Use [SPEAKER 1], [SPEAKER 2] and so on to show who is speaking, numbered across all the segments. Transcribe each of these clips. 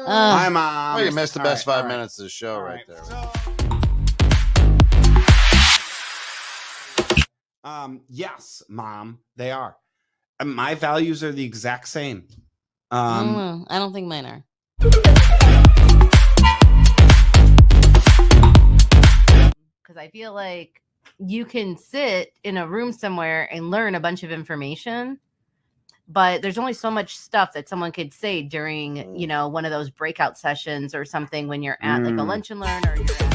[SPEAKER 1] Hi, Mom.
[SPEAKER 2] Oh, you missed the best 5
[SPEAKER 1] right.
[SPEAKER 2] minutes of the show right there.
[SPEAKER 1] Yes, Mom, they are. My values are the exact same.
[SPEAKER 3] I don't think mine are. Because I feel like you can sit in a room somewhere and learn a bunch of information, but there's only so much stuff that someone could say during, you know, one of those breakout sessions or something when you're at like a lunch and learn or you're at...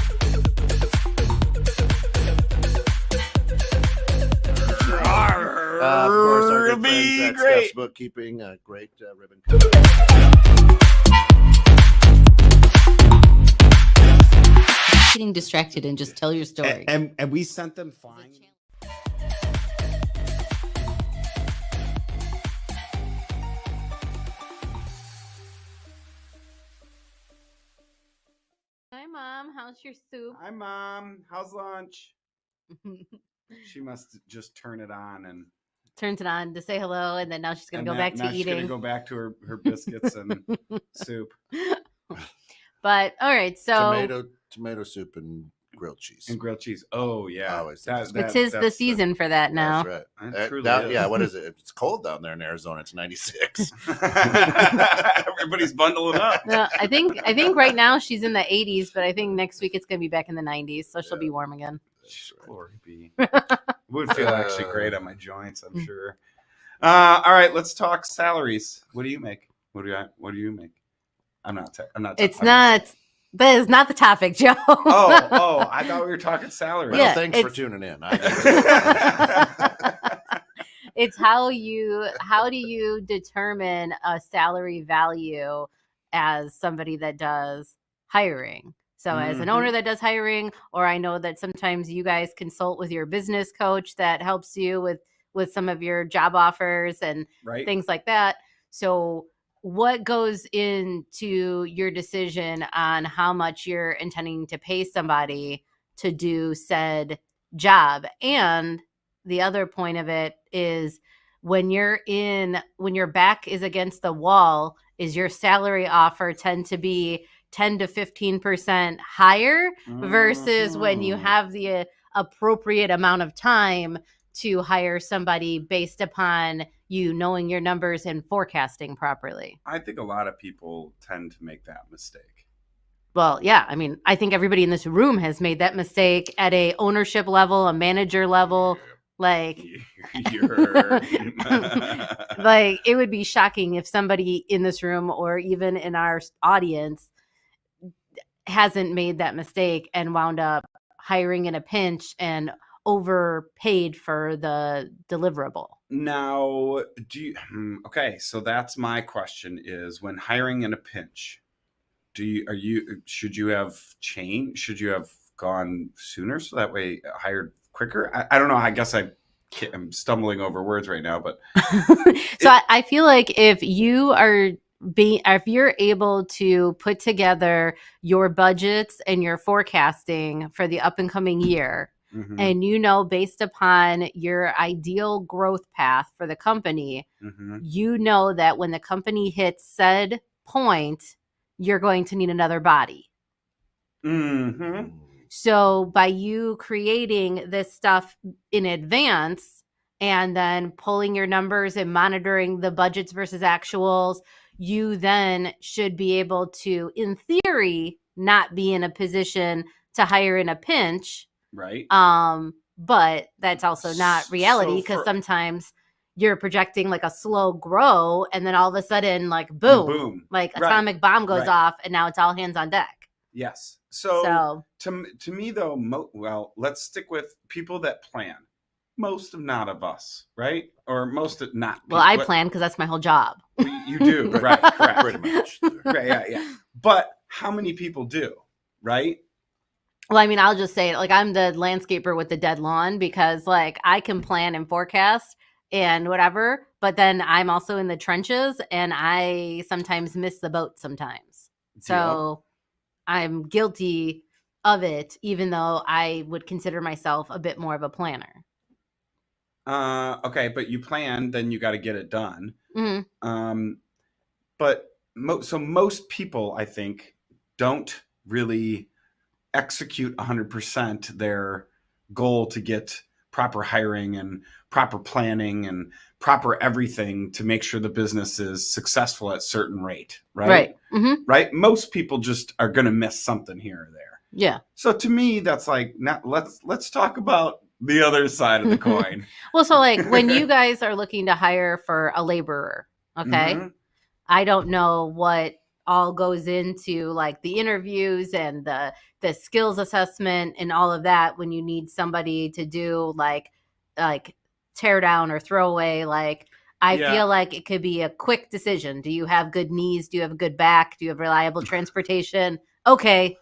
[SPEAKER 2] Of course, our good friends at Steph's Bookkeeping, great ribbon.
[SPEAKER 3] Getting distracted and just tell your story.
[SPEAKER 1] And we sent them flying.
[SPEAKER 3] Hi, Mom. How's your soup?
[SPEAKER 1] Hi, Mom. How's lunch? She must just turn it on and
[SPEAKER 3] turns it on to say hello, and then now she's going to go back to eating.
[SPEAKER 1] She's going to go back to her biscuits and soup.
[SPEAKER 3] But all right, so
[SPEAKER 2] tomato soup and grilled cheese.
[SPEAKER 1] Oh yeah,
[SPEAKER 2] Always.
[SPEAKER 3] It is the season for that now.
[SPEAKER 2] That's right. Yeah, what is it? It's cold down there in Arizona. It's 96.
[SPEAKER 1] Everybody's bundling up.
[SPEAKER 3] No, I think right now she's in the 80s, but I think next week it's going to be back in the 90s, so she'll be warm again.
[SPEAKER 1] Glory be. Would feel actually great on my joints, I'm sure. All right, let's talk salaries. What do you make? What do you make? I'm not.
[SPEAKER 3] It's not. That is not the topic, Joe.
[SPEAKER 1] oh! I thought we were talking salary.
[SPEAKER 2] Well, thanks for tuning in.
[SPEAKER 3] It's how do you determine a salary value as somebody that does hiring? So as an owner that does hiring, or I know that sometimes you guys consult with your business coach that helps you with some of your job offers and things like that. So what goes into your decision on how much you're intending to pay somebody to do said job? And the other point of it is when your back is against the wall, is your salary offer tend to be 10 to 15% higher versus when you have the appropriate amount of time to hire somebody based upon you knowing your numbers and forecasting properly?
[SPEAKER 1] I think a lot of people tend to make that mistake.
[SPEAKER 3] Well, yeah. I mean, I think everybody in this room has made that mistake at a ownership level, a manager level. Like, like it would be shocking if somebody in this room or even in our audience hasn't made that mistake and wound up hiring in a pinch and overpaid for the deliverable.
[SPEAKER 1] Now, so that's my question is, when hiring in a pinch, should you have changed? Should you have gone sooner so that way hired quicker? I don't know. I guess I'm stumbling over words right now, but
[SPEAKER 3] I feel like if you're able to put together your budgets and your forecasting for the up and coming year, and based upon your ideal growth path for the company, you know that when the company hits said point, you're going to need another body. So by you creating this stuff in advance and then pulling your numbers and monitoring the budgets versus actuals, you then should be able to, in theory, not be in a position to hire in a pinch.
[SPEAKER 1] Right.
[SPEAKER 3] But that's also not reality, because sometimes you're projecting like a slow grow and then all of a sudden like boom. Like atomic bomb goes off and now it's all hands on deck.
[SPEAKER 1] Yes. So to me though, let's stick with people that plan. Most of not of us, right? Or most of not.
[SPEAKER 3] Well, I plan because that's my whole job.
[SPEAKER 1] You do, right? Correct.
[SPEAKER 2] Pretty much.
[SPEAKER 1] Right, yeah. But how many people do, right?
[SPEAKER 3] Well, I mean, I'll just say it. Like, I'm the landscaper with the dead lawn because, like, I can plan and forecast and whatever, but then I'm also in the trenches and I sometimes miss the boat sometimes. So I'm guilty of it, even though I would consider myself a bit more of a planner.
[SPEAKER 1] Okay, but you plan, then you got to get it done. But so most people, I think, don't really execute 100% their goal to get proper hiring and proper planning and proper everything to make sure the business is successful at certain rate, right? Right? Most people just are going to miss something here or there.
[SPEAKER 3] Yeah.
[SPEAKER 1] So to me, that's like, let's talk about the other side of the coin.
[SPEAKER 3] Well, so like when you guys are looking to hire for a laborer, okay, I don't know what all goes into like the interviews and the skills assessment and all of that when you need somebody to do like tear down or throw away. Like I feel like it could be a quick decision. Do you have good knees? Do you have a good back? Do you have reliable transportation? Okay.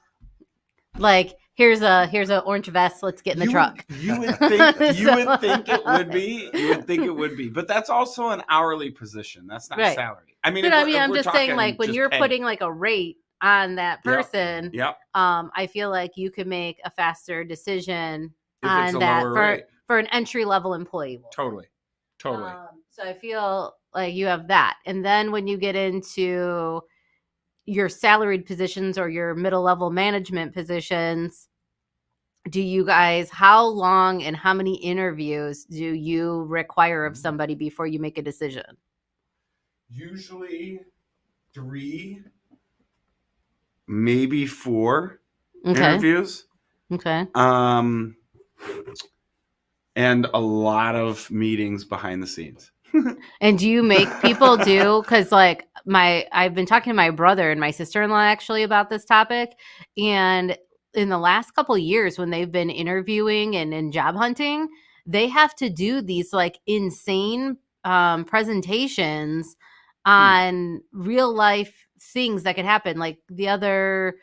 [SPEAKER 3] Like here's a orange vest. Let's get in the truck.
[SPEAKER 1] You would think it would be. You would think it would be, but that's also an hourly position. That's not salary. I mean,
[SPEAKER 3] I'm just saying, like when you're putting like a rate on that person, I feel like you could make a faster decision on that for an entry level employee.
[SPEAKER 1] Totally.
[SPEAKER 3] So I feel like you have that, and then when you get into your salaried positions or your middle level management positions, do you guys, how long and how many interviews do you require of somebody before you make a decision?
[SPEAKER 1] Usually 3, maybe 4 interviews.
[SPEAKER 3] Okay.
[SPEAKER 1] And a lot of meetings behind the scenes.
[SPEAKER 3] And do you make people do, because like I've been talking to my brother and my sister-in-law actually about this topic, and in the last couple of years when they've been interviewing and job hunting, they have to do these like insane presentations on real life things that could happen. Like the other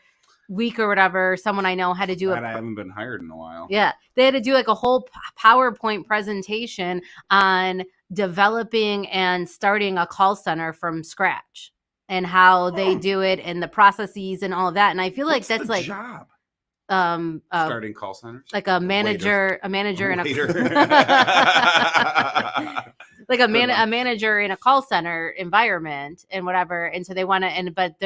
[SPEAKER 3] week or whatever, someone I know had to do
[SPEAKER 1] I haven't been hired in a while.
[SPEAKER 3] Yeah, they had to do like a whole PowerPoint presentation on developing and starting a call center from scratch and how they do it and the processes and all of that. And I feel like that's like
[SPEAKER 1] job. Starting call centers,
[SPEAKER 3] like a manager in a like a manager in a call center environment and whatever. And so they want to, but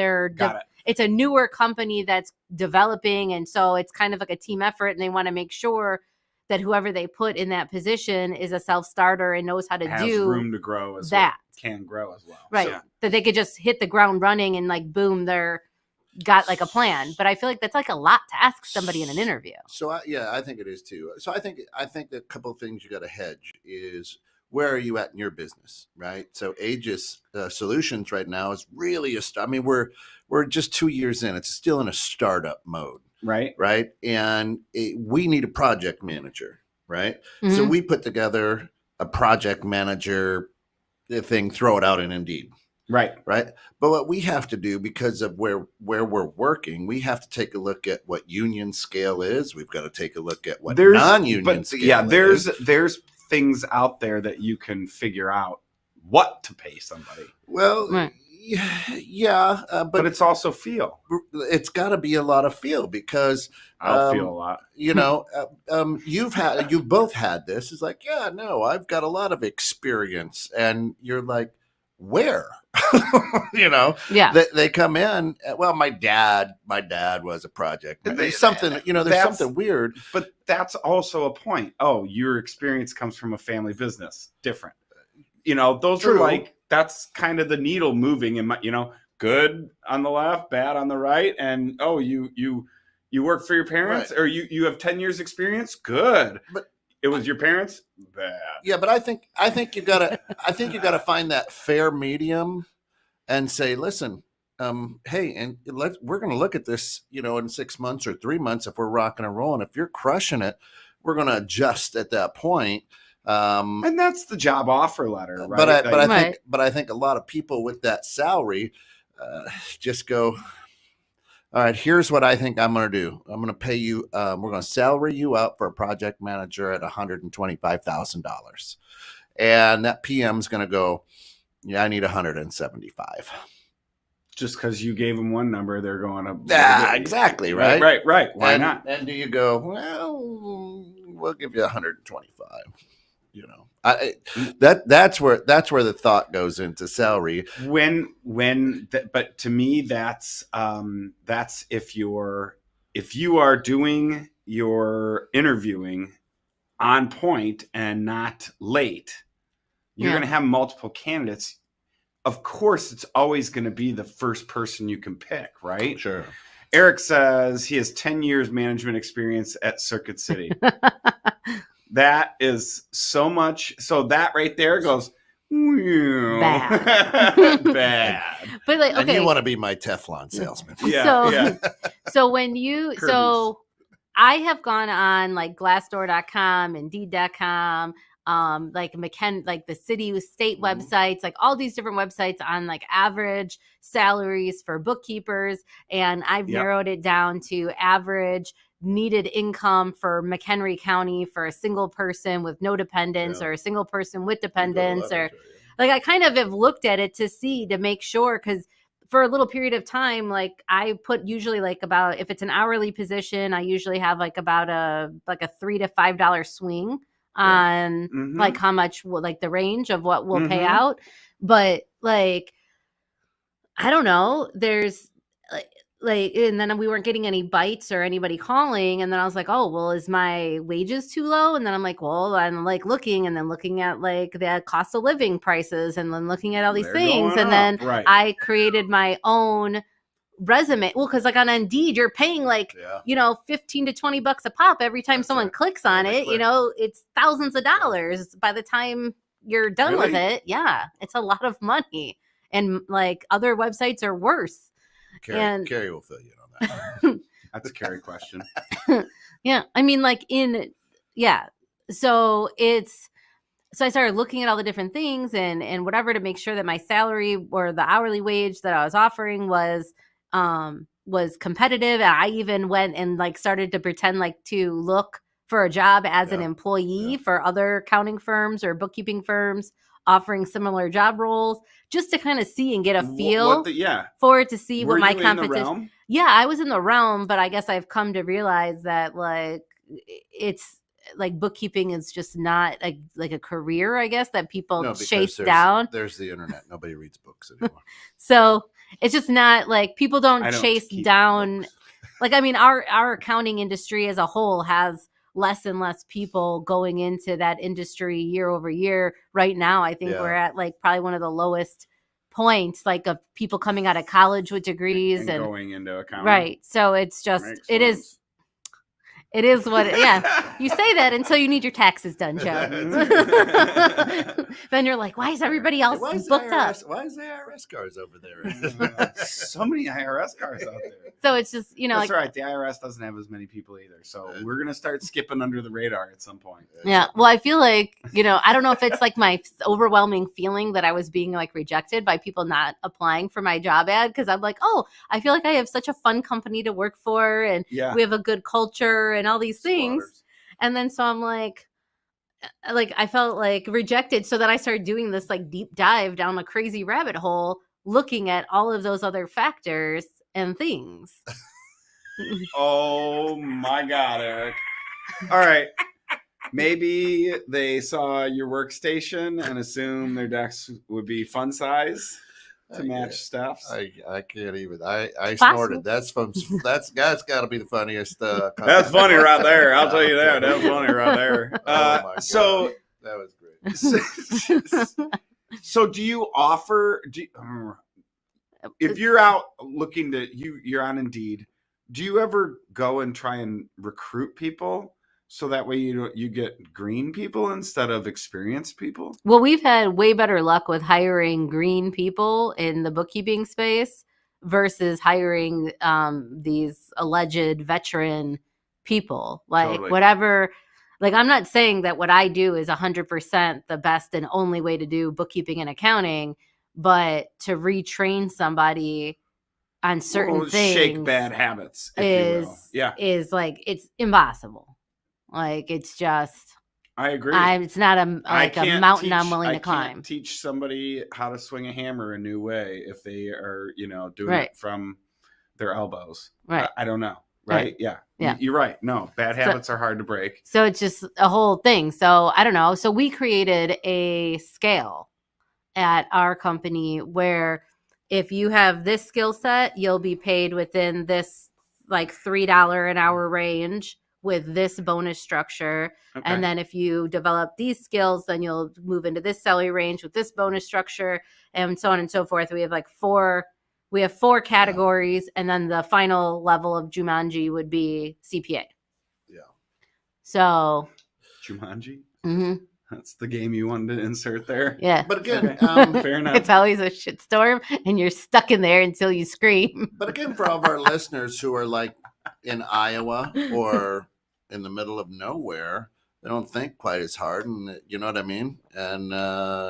[SPEAKER 3] it's a newer company that's developing, and so it's kind of like a team effort, and they want to make sure that whoever they put in that position is a self-starter and knows how to do
[SPEAKER 1] room to grow as
[SPEAKER 3] that
[SPEAKER 1] well, can grow as well,
[SPEAKER 3] right? So. That they could just hit the ground running and like boom, they're got like a plan. But I feel like that's like a lot to ask somebody in an interview.
[SPEAKER 2] So I think it is too. So I think that a couple of things you got to hedge is, where are you at in your business, right? So Aegis Solutions right now is really we're just 2 years in. It's still in a startup mode, right? And we need a project manager, right? Mm-hmm. So we put together a project manager thing, throw it out in Indeed. Right. But what we have to do, because of where we're working, we have to take a look at what union scale is. We've got to take a look at what non-union scale is.
[SPEAKER 1] There's things out there that you can figure out what to pay somebody.
[SPEAKER 2] Well, yeah,
[SPEAKER 1] but it's also feel.
[SPEAKER 2] It's got to be a lot of feel, because
[SPEAKER 1] I'll feel a lot.
[SPEAKER 2] You know, you've both had this. It's like, yeah, no, I've got a lot of experience, and you're like, where? You know, they come in. Well, my dad was a project. There's something, there's something weird.
[SPEAKER 1] But that's also a point. Oh, your experience comes from a family business. Different. Those are like, that's kind of the needle moving in my, good on the left, bad on the right. And you work for your parents, or you have 10 years experience. Good. But it was your parents. Bad.
[SPEAKER 2] Yeah, but I think you gotta find that fair medium and say, listen, hey, and we're gonna look at this, in 6 months or 3 months. If we're rocking and rolling, if you're crushing it, we're gonna adjust at that point.
[SPEAKER 1] And that's the job offer letter, right?
[SPEAKER 2] But I think a lot of people with that salary just go, all right, here's what I think I'm going to do. I'm going to pay you. We're going to salary you out for a project manager at $125,000. And that PM is going to go, yeah, I need 175.
[SPEAKER 1] Just because you gave them one number, they're going up.
[SPEAKER 2] Yeah, exactly. Right.
[SPEAKER 1] Why not?
[SPEAKER 2] And do you go, well, we'll give you 125. you know, that's where the thought goes into salary.
[SPEAKER 1] But to me, that's if you are doing your interviewing on point and not late, you're going to have multiple candidates. Of course, it's always going to be the first person you can pick, right?
[SPEAKER 2] Sure.
[SPEAKER 1] Eric says he has 10 years management experience at Circuit City. That is so much. So that right there goes
[SPEAKER 3] bad.
[SPEAKER 1] Bad.
[SPEAKER 3] But like, okay.
[SPEAKER 2] And you want to be my Teflon salesman.
[SPEAKER 3] So when you
[SPEAKER 1] Kirby's.
[SPEAKER 3] So I have gone on like Glassdoor.com, Indeed.com, like like the city state websites, like all these different websites on like average salaries for bookkeepers, and I've narrowed it down to average needed income for McHenry County for a single person with no dependents or a single person with dependents, or like I kind of have looked at it to make sure, because for a little period of time, like I put usually like about, if it's an hourly position, I usually have like about a $3 to $5 swing on like how much like the range of what we'll pay out. But like, I don't know, there's like, and then we weren't getting any bites or anybody calling. And then I was like, oh, well, is my wages too low? And then I'm like, well, I'm like looking at like the cost of living prices, and then looking at all these things. And then I created my own resume. Well, because like on Indeed, you're paying like, $15 to $20 a pop every time someone clicks on it. It's thousands of dollars by the time you're done with it. Yeah, it's a lot of money. And like other websites are worse.
[SPEAKER 2] Carrie will fill you in on that.
[SPEAKER 1] That's a Carrie question.
[SPEAKER 3] Yeah. I mean, like So I started looking at all the different things and whatever to make sure that my salary or the hourly wage that I was offering was competitive. And I even went and like started to pretend like to look for a job as an employee for other accounting firms or bookkeeping firms offering similar job roles, just to kind of see and get a feel for it, to see what my competition. Yeah, I was in the realm, but I guess I've come to realize that like it's like bookkeeping is just not like a career, I guess, that people chase down.
[SPEAKER 2] There's the internet. Nobody reads books anymore.
[SPEAKER 3] So it's just not like people don't chase down. Like, I mean, our accounting industry as a whole has less and less people going into that industry year over year. Right now, I think we're at like probably one of the lowest points, like of people coming out of college with degrees and going into accounting. Right. So it's just, it is what, you say that until you need your taxes done, Joe. Then you're like, why is everybody else booked up?
[SPEAKER 2] Why is the IRS cars over there?
[SPEAKER 1] So many IRS cars out there.
[SPEAKER 3] So it's just,
[SPEAKER 1] That's right. The IRS doesn't have as many people either. So we're going to start skipping under the radar at some point.
[SPEAKER 3] Yeah. Well, I feel like, I don't know if it's like my overwhelming feeling that I was being like rejected by people not applying for my job ad. Cause I'm like, oh, I feel like I have such a fun company to work for, and we have a good culture and all these things. And then so I'm like I felt like rejected. So then I started doing this like deep dive down a crazy rabbit hole, looking at all of those other factors and things.
[SPEAKER 1] Oh my God, Eric. All right. Maybe they saw your workstation and assumed their desks would be fun size to match Steph's.
[SPEAKER 2] I can't even. I snorted. That's got to be the funniest.
[SPEAKER 1] That's funny right there. I'll tell you that. That's funny right there.
[SPEAKER 2] Oh my God.
[SPEAKER 1] So
[SPEAKER 2] that was great.
[SPEAKER 1] So do you offer? If you're out looking you're on Indeed, do you ever go and try and recruit people so that way you get green people instead of experienced people?
[SPEAKER 3] Well, we've had way better luck with hiring green people in the bookkeeping space versus hiring these alleged veteran people. Like whatever. Like, I'm not saying that what I do is 100% the best and only way to do bookkeeping and accounting, but to retrain somebody on certain things,
[SPEAKER 1] shake bad habits,
[SPEAKER 3] is like, it's impossible. Like, it's just,
[SPEAKER 1] I agree.
[SPEAKER 3] It's not a mountain I'm willing to climb.
[SPEAKER 1] I can't teach somebody how to swing a hammer a new way if they are, doing it from their elbows.
[SPEAKER 3] Right.
[SPEAKER 1] I don't know. right? Yeah.
[SPEAKER 3] Yeah.
[SPEAKER 1] You're right. No, bad habits are hard to break.
[SPEAKER 3] So it's just a whole thing. So I don't know. So we created a scale at our company where if you have this skill set, you'll be paid within this like $3 an hour range with this bonus structure.
[SPEAKER 1] Okay.
[SPEAKER 3] And then if you develop these skills, then you'll move into this salary range with this bonus structure and so on and so forth. We have four categories, and then the final level of Jumanji would be CPA.
[SPEAKER 2] Yeah.
[SPEAKER 3] So
[SPEAKER 1] Jumanji?
[SPEAKER 3] mhm,
[SPEAKER 1] That's the game you wanted to insert there?
[SPEAKER 3] yeah.
[SPEAKER 2] But again,
[SPEAKER 1] Okay. Fair enough.
[SPEAKER 3] It's always a shitstorm, and you're stuck in there until you scream.
[SPEAKER 2] but again, for all of our listeners who are like in Iowa or in the middle of nowhere, they don't think quite as hard, and you know what I mean. And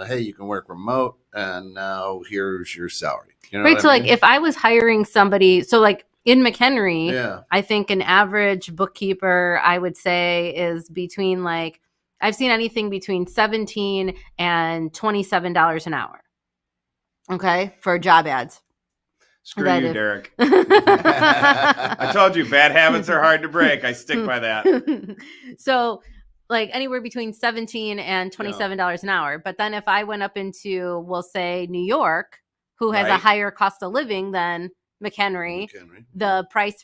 [SPEAKER 2] hey, you can work remote, and now here's your salary. You know
[SPEAKER 3] Right.
[SPEAKER 2] what
[SPEAKER 3] So,
[SPEAKER 2] I
[SPEAKER 3] like,
[SPEAKER 2] mean?
[SPEAKER 3] if I was hiring somebody, so like in McHenry,
[SPEAKER 2] Yeah.
[SPEAKER 3] I think an average bookkeeper, I would say, is between like, I've seen anything between $17 and $27 an hour. Okay. For job ads.
[SPEAKER 1] Screw
[SPEAKER 3] That
[SPEAKER 1] you,
[SPEAKER 3] is-
[SPEAKER 1] Derek. I told you, bad habits are hard to break. I stick by that.
[SPEAKER 3] So, like anywhere between $17 and $27 an hour. But then if I went up into, we'll say, New York, who has a
[SPEAKER 1] Right.
[SPEAKER 3] higher cost of living than McHenry,
[SPEAKER 2] McHenry.
[SPEAKER 3] the price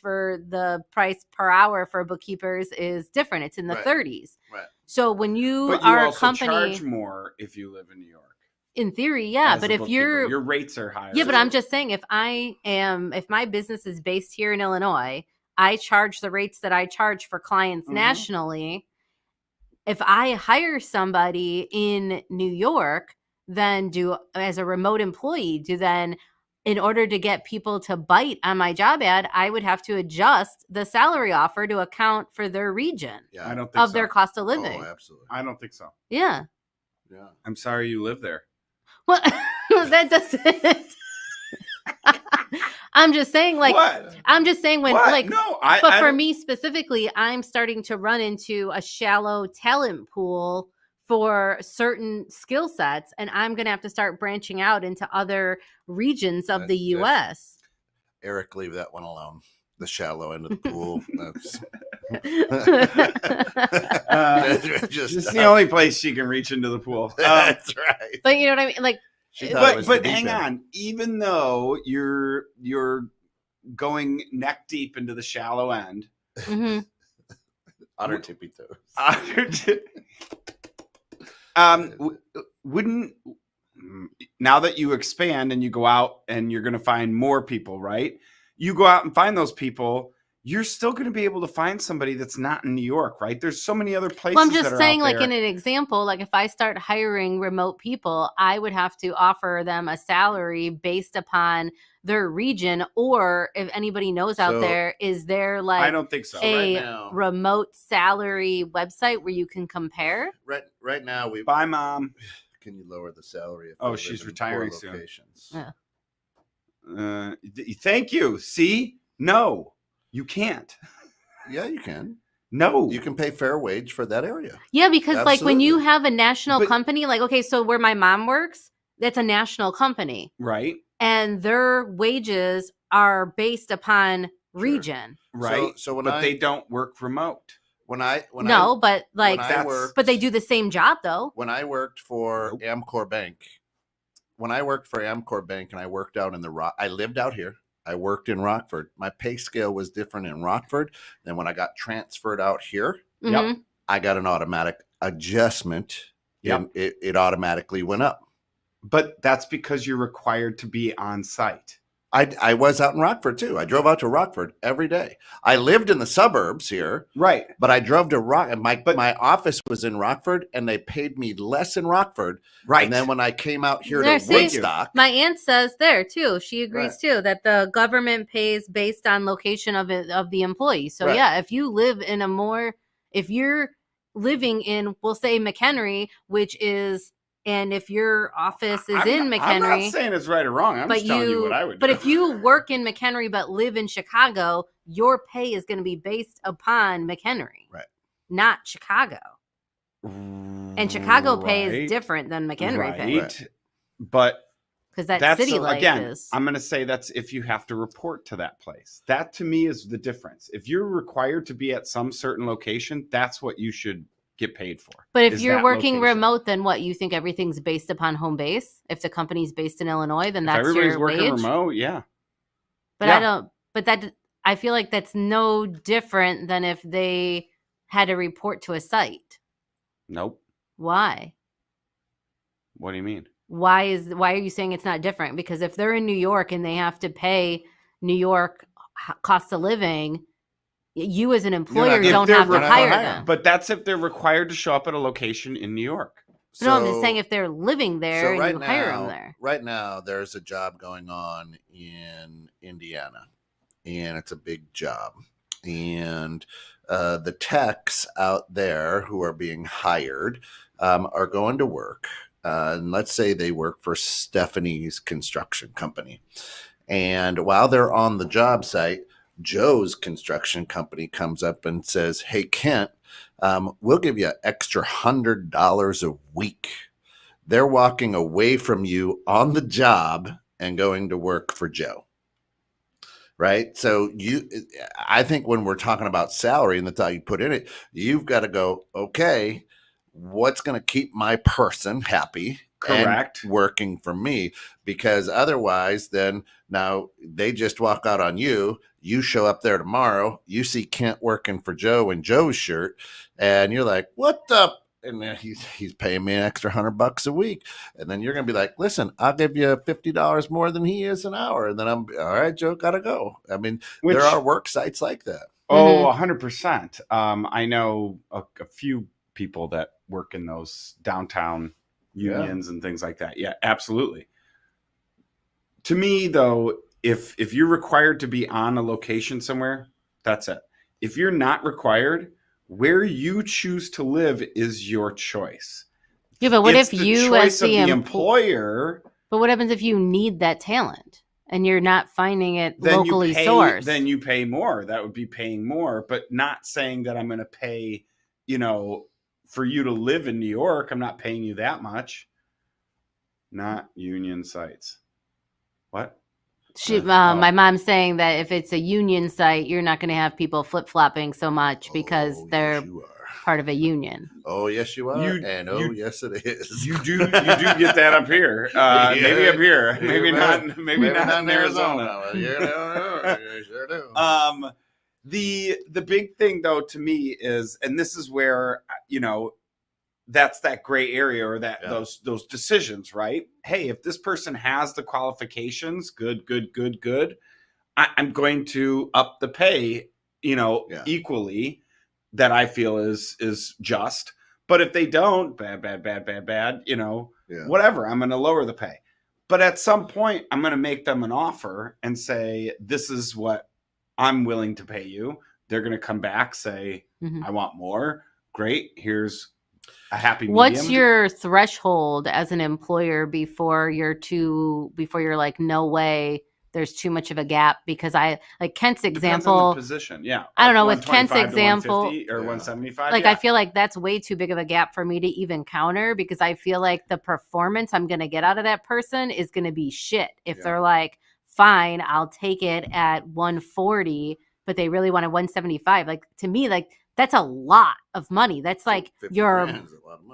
[SPEAKER 3] per hour for bookkeepers is different. It's in the
[SPEAKER 2] Right.
[SPEAKER 3] 30s.
[SPEAKER 2] Right.
[SPEAKER 3] So when you
[SPEAKER 1] But you
[SPEAKER 3] are a
[SPEAKER 1] also
[SPEAKER 3] company,
[SPEAKER 1] charge more if you live in New York.
[SPEAKER 3] in theory, yeah.
[SPEAKER 1] as
[SPEAKER 3] But
[SPEAKER 1] a
[SPEAKER 3] if
[SPEAKER 1] bookkeeper.
[SPEAKER 3] you're
[SPEAKER 1] your rates are higher.
[SPEAKER 3] yeah, but I'm just saying, if my business is based here in Illinois, I charge the rates that I charge for clients
[SPEAKER 1] Mhm.
[SPEAKER 3] nationally. If I hire somebody in New York, then as a remote employee, in order to get people to bite on my job ad, I would have to adjust the salary offer to account for their region
[SPEAKER 2] Yeah.
[SPEAKER 1] I don't think
[SPEAKER 3] of
[SPEAKER 1] so.
[SPEAKER 3] their cost of living.
[SPEAKER 2] Oh, absolutely.
[SPEAKER 1] I don't think so.
[SPEAKER 3] Yeah.
[SPEAKER 2] Yeah.
[SPEAKER 1] I'm sorry you live there.
[SPEAKER 3] Well, that doesn't. I'm just saying, like,
[SPEAKER 1] what?
[SPEAKER 3] I'm just saying when,
[SPEAKER 1] What?
[SPEAKER 3] like,
[SPEAKER 1] No,
[SPEAKER 3] but
[SPEAKER 1] I
[SPEAKER 3] for
[SPEAKER 1] don't-
[SPEAKER 3] me specifically, I'm starting to run into a shallow talent pool for certain skill sets, and I'm going to have to start branching out into other regions of the
[SPEAKER 2] Yes.
[SPEAKER 3] U.S.
[SPEAKER 2] Eric, leave that one alone. The shallow end of the pool. That's
[SPEAKER 1] Just the only place she can reach into the pool.
[SPEAKER 2] That's right.
[SPEAKER 3] But you know what I mean? Like,
[SPEAKER 2] She thought it was
[SPEAKER 1] But
[SPEAKER 2] the deep
[SPEAKER 1] hang
[SPEAKER 2] end.
[SPEAKER 1] on. Even though you're going neck deep into the shallow end,
[SPEAKER 3] mhm.
[SPEAKER 2] On her tippy toes.
[SPEAKER 1] wouldn't now that you expand and you go out and you're going to find more people, right? You go out and find those people. You're still going to be able to find somebody that's not in New York, right? There's so many other places.
[SPEAKER 3] Well, I'm
[SPEAKER 1] that
[SPEAKER 3] just
[SPEAKER 1] are
[SPEAKER 3] saying,
[SPEAKER 1] out
[SPEAKER 3] like,
[SPEAKER 1] there.
[SPEAKER 3] in an example, like if I start hiring remote people, I would have to offer them a salary based upon their region, or if anybody knows out
[SPEAKER 2] So-
[SPEAKER 3] there, is there
[SPEAKER 1] I
[SPEAKER 3] like
[SPEAKER 1] don't think so.
[SPEAKER 3] a
[SPEAKER 2] right now-
[SPEAKER 3] remote salary website where you can compare?
[SPEAKER 2] Right now, we
[SPEAKER 1] Bye, Mom.
[SPEAKER 2] can you lower the salary? If
[SPEAKER 1] Oh,
[SPEAKER 2] they
[SPEAKER 1] she's
[SPEAKER 2] live in
[SPEAKER 1] retiring
[SPEAKER 2] poor
[SPEAKER 1] soon.
[SPEAKER 2] locations?
[SPEAKER 3] Yeah.
[SPEAKER 1] Thank you. See? No, you can't.
[SPEAKER 2] Yeah, you can.
[SPEAKER 1] No.
[SPEAKER 2] You can pay fair wage for that area.
[SPEAKER 3] Yeah, because like when you
[SPEAKER 2] Absolutely.
[SPEAKER 3] have a national
[SPEAKER 1] But-
[SPEAKER 3] company, like, okay, so where my mom works, that's a national company,
[SPEAKER 1] Right?
[SPEAKER 3] and their wages are based upon region.
[SPEAKER 1] Right.
[SPEAKER 2] So when
[SPEAKER 1] but
[SPEAKER 2] I
[SPEAKER 1] they don't work remote.
[SPEAKER 2] when I
[SPEAKER 3] No, but like,
[SPEAKER 2] when I
[SPEAKER 1] that's-
[SPEAKER 2] worked,
[SPEAKER 3] but they do the same job though.
[SPEAKER 2] when I worked for
[SPEAKER 1] Nope.
[SPEAKER 2] Amcor Bank. When I worked for Amcor Bank and I worked out in I lived out here. I worked in Rockford. My pay scale was different in Rockford than when I got transferred out here.
[SPEAKER 1] Yep.
[SPEAKER 3] Mhm.
[SPEAKER 2] I got an automatic adjustment.
[SPEAKER 1] Yep.
[SPEAKER 2] And it automatically went up.
[SPEAKER 1] But that's because you're required to be on site.
[SPEAKER 2] I was out in Rockford too. I drove out to Rockford every day. I lived in the suburbs here,
[SPEAKER 1] Right.
[SPEAKER 2] but I drove to
[SPEAKER 1] But-
[SPEAKER 2] my office was in Rockford, and they paid me less in Rockford.
[SPEAKER 1] Right.
[SPEAKER 2] And then when I came out here
[SPEAKER 3] There,
[SPEAKER 2] to
[SPEAKER 3] see?
[SPEAKER 2] Woodstock,
[SPEAKER 3] My aunt says there too. She agrees too that the government pays based on location of the employee. So
[SPEAKER 2] Right.
[SPEAKER 3] yeah, if you live in if you're living in, we'll say McHenry, and if your office is
[SPEAKER 1] I'm
[SPEAKER 3] in
[SPEAKER 1] not- I'm not
[SPEAKER 3] McHenry,
[SPEAKER 1] saying it's right or wrong. I'm
[SPEAKER 3] but
[SPEAKER 1] just telling you what I would do.
[SPEAKER 3] but if you work in McHenry but live in Chicago, your pay is going to be based upon McHenry,
[SPEAKER 2] Right.
[SPEAKER 3] not Chicago. And Chicago pay is different than McHenry pay.
[SPEAKER 1] Right. But
[SPEAKER 3] because that city life is.
[SPEAKER 1] I'm going to say that's if you have to report to that place. That to me is the difference. If you're required to be at some certain location, that's what you should get paid for.
[SPEAKER 3] But if you're working remote, then what? You think everything's based upon home base? If the company's based in Illinois, then that's your wage?
[SPEAKER 1] Working remote, yeah.
[SPEAKER 3] But yeah. I feel like that's no different than if they had to report to a site.
[SPEAKER 1] Nope.
[SPEAKER 3] Why?
[SPEAKER 1] What do you mean?
[SPEAKER 3] Why are you saying it's not different? Because if they're in New York and they have to pay New York cost of living, you as an employer don't have to hire them.
[SPEAKER 1] But that's if they're required to show up at a location in New York.
[SPEAKER 3] So, no, I'm just saying if they're living there and you hire them there.
[SPEAKER 2] Right now, there's a job going on in Indiana, and it's a big job. And the techs out there who are being hired are going to work. And let's say they work for Stephanie's construction company. And while they're on the job site, Joe's construction company comes up and says, hey, Kent, we'll give you an extra $100 a week. They're walking away from you on the job and going to work for Joe. Right. So I think when we're talking about salary and the thought you put in it, you've got to go, okay, what's going to keep my person happy?
[SPEAKER 1] Correct.
[SPEAKER 2] And working for me, because otherwise then now they just walk out on you. You show up there tomorrow, you see Kent working for Joe in Joe's shirt, and you're like, what the? And then he's paying me an extra $100 a week. And then you're going to be like, listen, I'll give you $50 more than he is an hour. And then I'm all right, Joe, gotta go. I mean, there are work sites like that.
[SPEAKER 1] Oh, 100%. I know a few people that work in those downtown unions and things like that. Yeah, absolutely. To me, though, if you're required to be on a location somewhere, that's it. If you're not required, where you choose to live is your choice.
[SPEAKER 3] Yeah, but what if you as the
[SPEAKER 1] employer?
[SPEAKER 3] But what happens if you need that talent and you're not finding it locally sourced?
[SPEAKER 1] Then you pay more. That would be paying more, but not saying that I'm going to pay, for you to live in New York. I'm not paying you that much. Not union sites. What?
[SPEAKER 3] My mom's saying that if it's a union site, you're not going to have people flip-flopping so much because they're part of a union.
[SPEAKER 2] Oh, yes, you are. Yes, it is.
[SPEAKER 1] You do get that up here. Maybe up here. Maybe not in Arizona.
[SPEAKER 2] You sure do.
[SPEAKER 1] The big thing, though, to me is, and this is where, that's that gray area or that those decisions, right? Hey, if this person has the qualifications, good. I'm going to up the pay, equally, that I feel is just. But if they don't, bad, whatever, I'm going to lower the pay. But at some point, I'm going to make them an offer and say, this is what I'm willing to pay you. They're going to come back, say, I want more. Great. Here's a happy medium.
[SPEAKER 3] What's your threshold as an employer before you're like, no way, there's too much of a gap? Because Kent's example,
[SPEAKER 1] depends on the position. Yeah.
[SPEAKER 3] I don't know, with Kent's example,
[SPEAKER 1] or 175.
[SPEAKER 3] I feel like that's way too big of a gap for me to even counter, because I feel like the performance I'm going to get out of that person is going to be shit. If they're like, fine, I'll take it at 140, but they really wanted 175. To me, that's a lot of money. That's like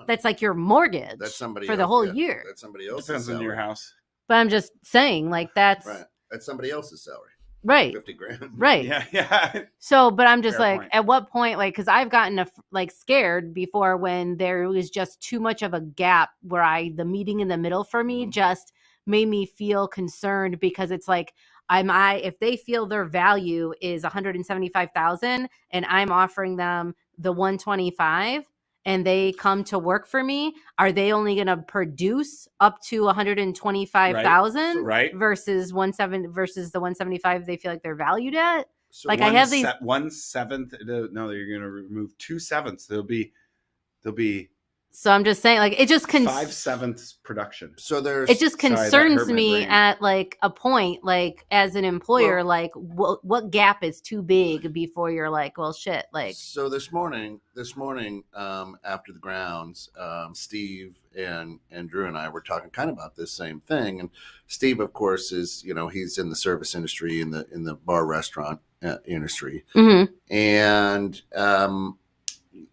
[SPEAKER 3] that's like your mortgage.
[SPEAKER 2] That's somebody
[SPEAKER 3] for the whole year.
[SPEAKER 2] That's somebody else's
[SPEAKER 1] Depends
[SPEAKER 2] salary.
[SPEAKER 1] on your house.
[SPEAKER 3] But I'm just saying, that's
[SPEAKER 2] right. That's somebody else's salary.
[SPEAKER 3] Right.
[SPEAKER 2] 50 grand.
[SPEAKER 3] Right.
[SPEAKER 1] Yeah.
[SPEAKER 3] So, but I'm just
[SPEAKER 1] Fair point.
[SPEAKER 3] At what point, because I've gotten scared before when there was just too much of a gap where the meeting in the middle for me just made me feel concerned, because it's like, if they feel their value is 175,000 and I'm offering them the 125 and they come to work for me, are they only going to produce up to 125,000 versus the 175 they feel like they're valued at?
[SPEAKER 1] So I have these 1/7. No, you're going to remove 2/7. They'll be
[SPEAKER 3] So I'm just saying, like, it just
[SPEAKER 1] 5/7 production.
[SPEAKER 2] So there's
[SPEAKER 3] it just
[SPEAKER 1] Sorry, that
[SPEAKER 3] concerns
[SPEAKER 1] hurt my
[SPEAKER 3] me
[SPEAKER 1] brain.
[SPEAKER 3] at like a point, like as an employer,
[SPEAKER 2] Well-
[SPEAKER 3] like what gap is too big before you're like, well, shit, like.
[SPEAKER 2] So this morning, after the grounds, Steve and Drew and I were talking kind of about this same thing. And Steve, of course, is he's in the service industry, in the bar restaurant industry,
[SPEAKER 3] Mhm.
[SPEAKER 2] and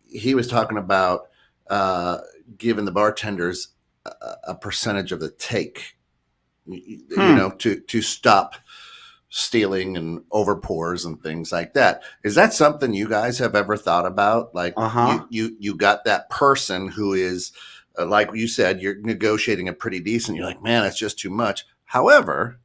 [SPEAKER 2] he was talking about giving the bartenders a percentage of the take, to stop stealing and overpours and things like that. Is that something you guys have ever thought about? Like, you got that person who is, like you said, you're negotiating a pretty decent. You're like, man, it's just too much. However,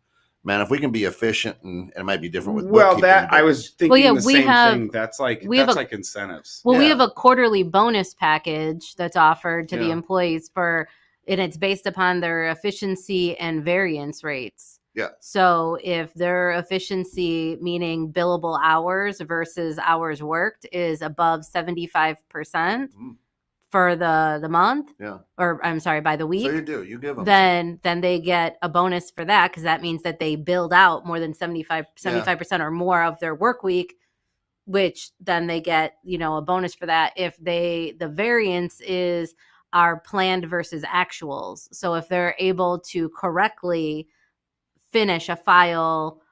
[SPEAKER 2] man, if we can be efficient, and it might be different with
[SPEAKER 1] Well,
[SPEAKER 2] bookkeeping,
[SPEAKER 1] that I
[SPEAKER 2] but-
[SPEAKER 1] was thinking the
[SPEAKER 3] we
[SPEAKER 1] same
[SPEAKER 3] have-
[SPEAKER 1] thing. That's like
[SPEAKER 3] we have
[SPEAKER 1] like incentives.
[SPEAKER 3] Well, we
[SPEAKER 2] Yeah.
[SPEAKER 3] have a quarterly bonus package that's offered to the
[SPEAKER 2] Yeah.
[SPEAKER 3] employees and it's based upon their efficiency and variance rates.
[SPEAKER 2] Yeah.
[SPEAKER 3] So if their efficiency, meaning billable hours versus hours worked, is above 75%
[SPEAKER 2] Mm.
[SPEAKER 3] for the month,
[SPEAKER 2] Yeah.
[SPEAKER 3] or I'm sorry, by the week,
[SPEAKER 2] So you give them
[SPEAKER 3] then they get a bonus for that, because that means that they build out more than 75% or more of their work week, which then they get, a bonus for that. If the variance is our planned versus actuals. So if they're able to correctly finish a file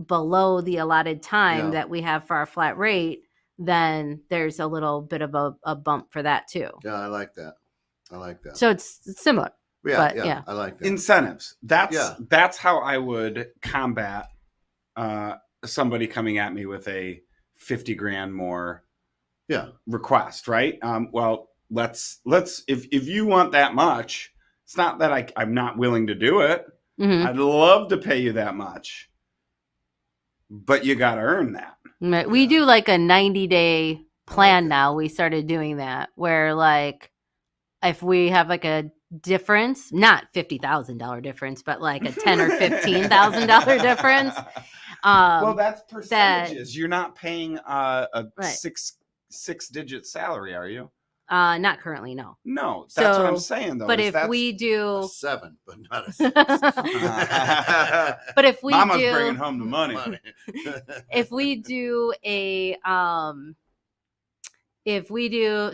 [SPEAKER 3] below the allotted time
[SPEAKER 2] Yeah.
[SPEAKER 3] that we have for our flat rate, then there's a little bit of a bump for that too.
[SPEAKER 2] Yeah, I like that.
[SPEAKER 3] So it's similar.
[SPEAKER 2] Yeah,
[SPEAKER 3] but,
[SPEAKER 2] yeah,
[SPEAKER 3] yeah.
[SPEAKER 2] I like that.
[SPEAKER 1] Incentives. That's how I would combat somebody coming at me with a 50 grand more request, right? Well, let's if you want that much, it's not that I'm not willing to do it.
[SPEAKER 3] Mhm.
[SPEAKER 1] I'd love to pay you that much, but you got to earn that.
[SPEAKER 3] We do like a 90-day plan now. We started doing that where, like, if we have like a difference, not $50,000 difference, but like a $10,000 or $15,000 difference.
[SPEAKER 1] Well, that's percentages. You're not paying a
[SPEAKER 3] Right.
[SPEAKER 1] six digit salary, are you?
[SPEAKER 3] Not currently, no.
[SPEAKER 1] No, that's what I'm
[SPEAKER 3] So,
[SPEAKER 1] saying though.
[SPEAKER 3] But
[SPEAKER 1] is
[SPEAKER 3] if
[SPEAKER 1] that's-
[SPEAKER 3] we do,
[SPEAKER 2] A 7, but not a 6.
[SPEAKER 3] but if we
[SPEAKER 1] Mama's
[SPEAKER 3] do,
[SPEAKER 1] bringing home the money.
[SPEAKER 3] if we do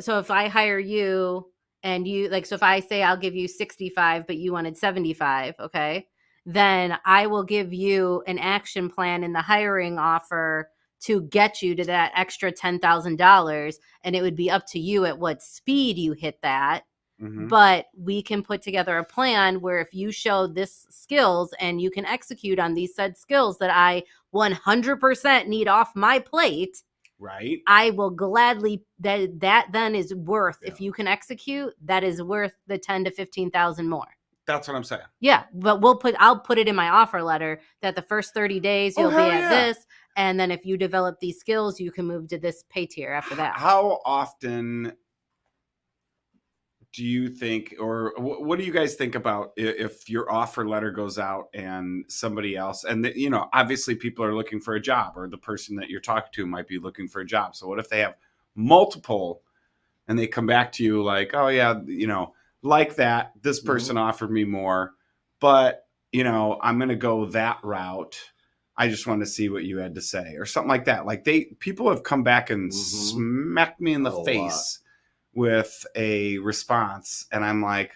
[SPEAKER 3] so if I hire you and you, like, so if I say I'll give you 65, but you wanted 75, okay, then I will give you an action plan in the hiring offer to get you to that extra $10,000, and it would be up to you at what speed you hit that.
[SPEAKER 1] Mhm.
[SPEAKER 3] But we can put together a plan where if you show this skills and you can execute on these said skills that I 100% need off my plate,
[SPEAKER 1] Right.
[SPEAKER 3] I will gladly, that then is worth, if you can execute, that is worth the 10 to 15,000 more.
[SPEAKER 1] That's what I'm saying.
[SPEAKER 3] Yeah, but I'll put it in my offer letter that the first 30 days you'll be at this, and then if you develop these skills, you can move to this pay tier after that.
[SPEAKER 1] How often do you think, or what do you guys think about if your offer letter goes out and somebody else, and obviously people are looking for a job, or the person that you're talking to might be looking for a job. So what if they have multiple and they come back to you like, oh yeah, like that, this person offered me more, but I'm going to go that route. I just wanted to see what you had to say, or something like that. Like people have come back and smacked me in the face with a response, and I'm like,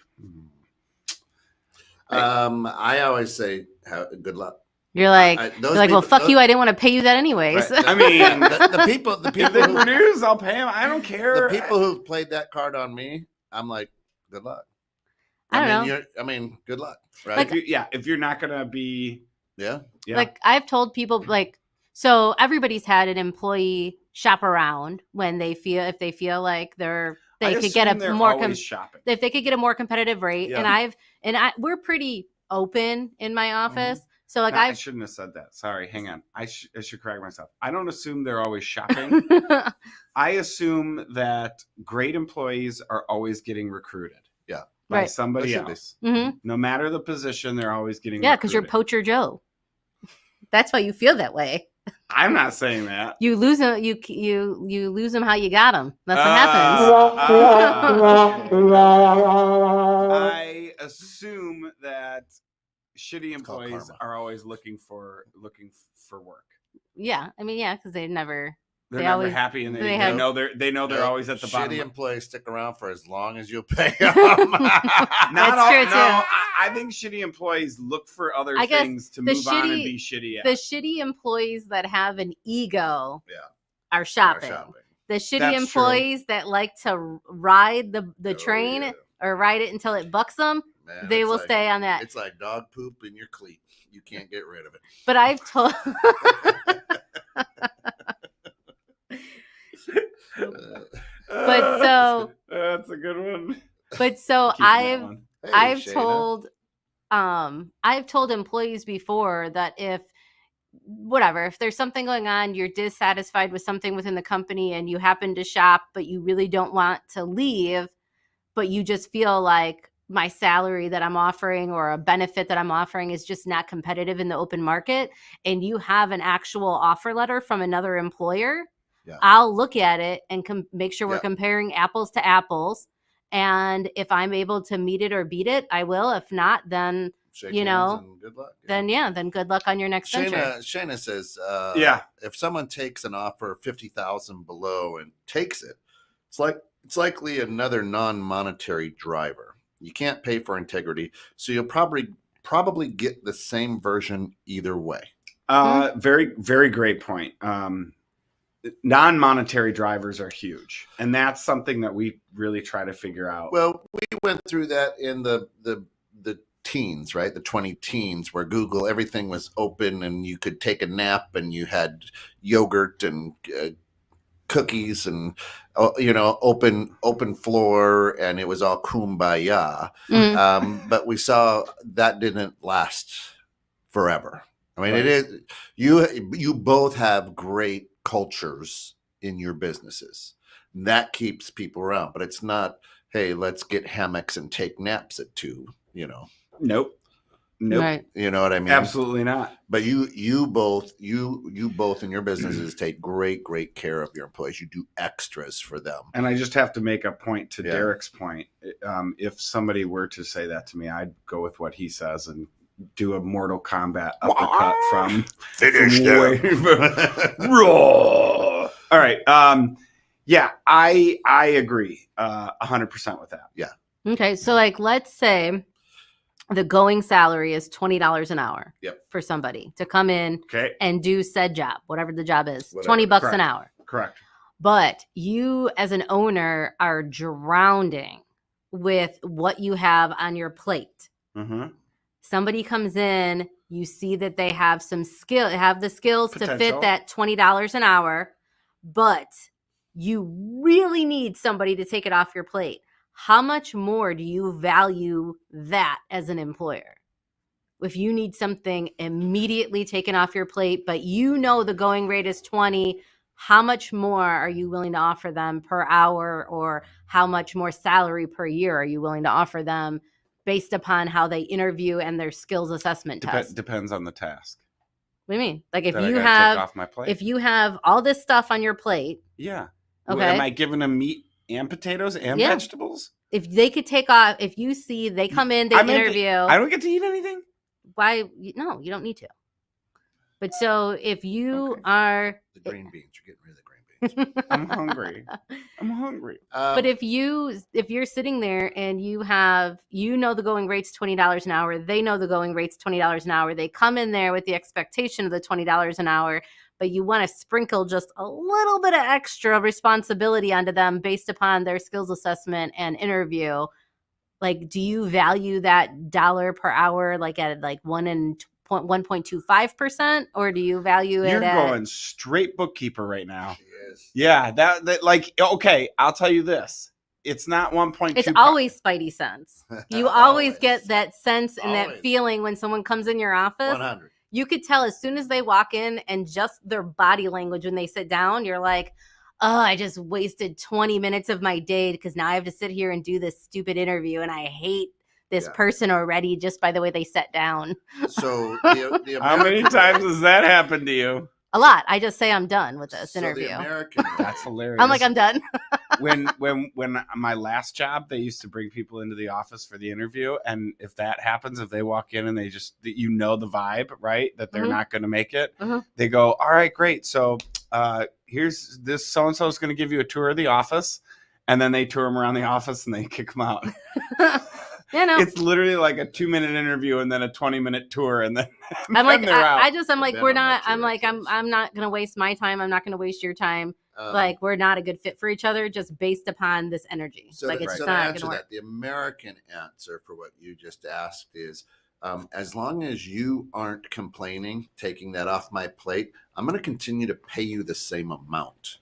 [SPEAKER 2] I always say, good luck.
[SPEAKER 3] You're like, well, fuck you. I didn't want to pay you that anyways.
[SPEAKER 2] Right.
[SPEAKER 1] I mean,
[SPEAKER 2] the people
[SPEAKER 1] if they
[SPEAKER 2] who
[SPEAKER 1] produce, I'll pay them. I don't care.
[SPEAKER 2] The people who played that card on me, I'm like, good luck.
[SPEAKER 3] I don't know.
[SPEAKER 2] Good luck, right?
[SPEAKER 3] Like,
[SPEAKER 1] if you're not gonna be,
[SPEAKER 3] like, I've told people, like, so everybody's had an employee shop around when they feel like they could get a more if they could get a more competitive rate.
[SPEAKER 1] Yeah.
[SPEAKER 3] And we're pretty open in my office. So like
[SPEAKER 1] I shouldn't have said that. Sorry, hang on. I should correct myself. I don't assume they're always shopping. I assume that great employees are always getting recruited.
[SPEAKER 2] Yeah.
[SPEAKER 1] By
[SPEAKER 3] Right.
[SPEAKER 1] somebody else.
[SPEAKER 3] Mm-hmm.
[SPEAKER 1] No matter the position, they're always getting
[SPEAKER 3] because you're
[SPEAKER 1] recruited.
[SPEAKER 3] Poacher Joe. That's why you feel that way.
[SPEAKER 1] I'm not saying that.
[SPEAKER 3] You lose them. You lose them how you got them. That's what happens.
[SPEAKER 1] I assume that shitty
[SPEAKER 2] It's called
[SPEAKER 1] employees
[SPEAKER 2] karma.
[SPEAKER 1] are always looking for work.
[SPEAKER 3] Yeah, I mean, yeah, because they never.
[SPEAKER 1] They're
[SPEAKER 3] They
[SPEAKER 1] never
[SPEAKER 3] always-
[SPEAKER 1] happy, and
[SPEAKER 3] they
[SPEAKER 1] they
[SPEAKER 3] have-
[SPEAKER 1] know they're always at the bottom.
[SPEAKER 2] Shitty employees stick around for as long as you'll pay them.
[SPEAKER 3] That's true, too.
[SPEAKER 1] No, I think shitty employees look for other
[SPEAKER 3] I guess
[SPEAKER 1] things to
[SPEAKER 3] the
[SPEAKER 1] move on and
[SPEAKER 3] shitty-
[SPEAKER 1] be shitty at.
[SPEAKER 3] The shitty employees that have an ego
[SPEAKER 2] Yeah.
[SPEAKER 3] are shopping. The shitty
[SPEAKER 1] That's
[SPEAKER 3] employees that like to ride the
[SPEAKER 2] Oh,
[SPEAKER 3] train
[SPEAKER 2] yeah.
[SPEAKER 3] or ride it until it bucks them,
[SPEAKER 2] Man,
[SPEAKER 3] they
[SPEAKER 2] it's
[SPEAKER 3] will
[SPEAKER 2] like-
[SPEAKER 3] stay on that.
[SPEAKER 2] It's like dog poop in your cleat. You can't get rid of it.
[SPEAKER 3] But I've told. But so-
[SPEAKER 1] that's a good one.
[SPEAKER 3] But so
[SPEAKER 1] Keeping that
[SPEAKER 3] I've
[SPEAKER 1] one.
[SPEAKER 2] Hey,
[SPEAKER 3] I've
[SPEAKER 2] Shayna.
[SPEAKER 3] told employees before that if there's something going on, you're dissatisfied with something within the company and you happen to shop, but you really don't want to leave, but you just feel like my salary that I'm offering or a benefit that I'm offering is just not competitive in the open market, and you have an actual offer letter from another employer,
[SPEAKER 2] Yeah.
[SPEAKER 3] I'll look at it and make sure we're
[SPEAKER 2] Yeah.
[SPEAKER 3] comparing apples to apples. And if I'm able to meet it or beat it, I will. If not, then
[SPEAKER 2] Shake
[SPEAKER 3] you
[SPEAKER 2] hands
[SPEAKER 3] know,
[SPEAKER 2] and good luck.
[SPEAKER 3] then good luck on your next venture.
[SPEAKER 2] Shayna says,
[SPEAKER 1] Yeah.
[SPEAKER 2] if someone takes an offer 50,000 below and takes it, it's likely another non-monetary driver. You can't pay for integrity, so you'll probably get the same version either way.
[SPEAKER 1] Very, very great point. Non-monetary drivers are huge, and that's something that we really try to figure out.
[SPEAKER 2] Well, we went through that in the teens, right? The 20 teens, where Google, everything was open and you could take a nap and you had yogurt and cookies and open floor, and it was all kumbaya. But we saw that didn't last forever. I mean,
[SPEAKER 1] Right.
[SPEAKER 2] it is you both have great cultures in your businesses. That keeps people around, but it's not, hey, let's get hammocks and take naps at 2,
[SPEAKER 1] Nope.
[SPEAKER 3] Right.
[SPEAKER 2] You know what I mean?
[SPEAKER 1] Absolutely not.
[SPEAKER 2] But you both in your businesses take great care of your employees. You do extras for them.
[SPEAKER 1] And I just have to make a point to
[SPEAKER 2] Yeah.
[SPEAKER 1] Derek's point. If somebody were to say that to me, I'd go with what he says and do a Mortal Kombat uppercut from
[SPEAKER 2] Finish
[SPEAKER 1] way- Raw. All right. Yeah, I agree 100% with that.
[SPEAKER 3] Okay, so like let's say the going salary is $20 an hour
[SPEAKER 2] Yep.
[SPEAKER 3] for somebody to come in
[SPEAKER 1] Okay.
[SPEAKER 3] and do said job, whatever the job is,
[SPEAKER 2] Whatever,
[SPEAKER 3] 20 bucks
[SPEAKER 1] correct.
[SPEAKER 3] an hour.
[SPEAKER 1] Correct.
[SPEAKER 3] But you as an owner are drowning with what you have on your plate.
[SPEAKER 1] Mm-hmm.
[SPEAKER 3] Somebody comes in, you see that they have some skill, have the skills to
[SPEAKER 1] Potential.
[SPEAKER 3] fit that $20 an hour, but you really need somebody to take it off your plate. How much more do you value that as an employer? If you need something immediately taken off your plate, but you know the going rate is 20, how much more are you willing to offer them per hour, or how much more salary per year are you willing to offer them based upon how they interview and their skills assessment test?
[SPEAKER 1] Depends on the task.
[SPEAKER 3] What do you mean? Like if
[SPEAKER 1] that I
[SPEAKER 3] you
[SPEAKER 1] gotta
[SPEAKER 3] have
[SPEAKER 1] take off my plate.
[SPEAKER 3] if you have all this stuff on your plate,
[SPEAKER 1] Yeah.
[SPEAKER 3] Okay.
[SPEAKER 1] Am I giving them meat and potatoes and
[SPEAKER 3] Yeah.
[SPEAKER 1] vegetables?
[SPEAKER 3] if they could take off, if you see they come in, they
[SPEAKER 1] I meant-
[SPEAKER 3] interview.
[SPEAKER 1] I don't get to eat anything?
[SPEAKER 3] Why? No, you don't need to. But so if you
[SPEAKER 1] Okay.
[SPEAKER 3] are,
[SPEAKER 2] The green beans. You're getting rid of the green beans.
[SPEAKER 1] I'm hungry. I'm hungry.
[SPEAKER 3] but if you're sitting there and you know the going rate's $20 an hour, they know the going rate's $20 an hour, they come in there with the expectation of the $20 an hour, but you want to sprinkle just a little bit of extra responsibility onto them based upon their skills assessment and interview, like, do you value that dollar per hour like at like 1.25%, or do you value it
[SPEAKER 1] You're
[SPEAKER 3] at
[SPEAKER 1] going straight bookkeeper right now.
[SPEAKER 2] She is.
[SPEAKER 1] Yeah, that like, okay, I'll tell you this. It's not 1.2.
[SPEAKER 3] It's always Spidey sense. You always get that sense and that
[SPEAKER 2] Always.
[SPEAKER 3] feeling when someone comes in your office.
[SPEAKER 2] 100.
[SPEAKER 3] You could tell as soon as they walk in, and just their body language when they sit down, you're like, oh, I just wasted 20 minutes of my day because now I have to sit here and do this stupid interview, and I hate this
[SPEAKER 2] Yeah.
[SPEAKER 3] person already just by the way they sat down.
[SPEAKER 2] So the
[SPEAKER 1] How many
[SPEAKER 2] American
[SPEAKER 1] times
[SPEAKER 2] way-
[SPEAKER 1] has that happened to you?
[SPEAKER 3] a lot. I just say I'm done with this
[SPEAKER 2] So
[SPEAKER 3] interview.
[SPEAKER 2] the American,
[SPEAKER 1] That's hilarious.
[SPEAKER 3] I'm like, I'm done.
[SPEAKER 1] when my last job, they used to bring people into the office for the interview, and if that happens, if they walk in and they just, you know, the vibe, right, that they're not going to make it, they go, all right, great, so here's this so and so is going to give you a tour of the office, and then they tour them around the office and they kick them out. It's literally like a 2-minute interview and then a 20-minute tour, and then
[SPEAKER 3] I'm like,
[SPEAKER 1] they're out.
[SPEAKER 3] I'm like, we're not. I'm like, I'm not gonna waste my time. I'm not gonna waste your time. Like, we're not a good fit for each other just based upon this energy.
[SPEAKER 2] So
[SPEAKER 3] like,
[SPEAKER 2] it's
[SPEAKER 3] not
[SPEAKER 2] to answer
[SPEAKER 3] gonna work.
[SPEAKER 2] that, the American answer for what you just asked is, as long as you aren't complaining, taking that off my plate, I'm going to continue to pay you the same amount,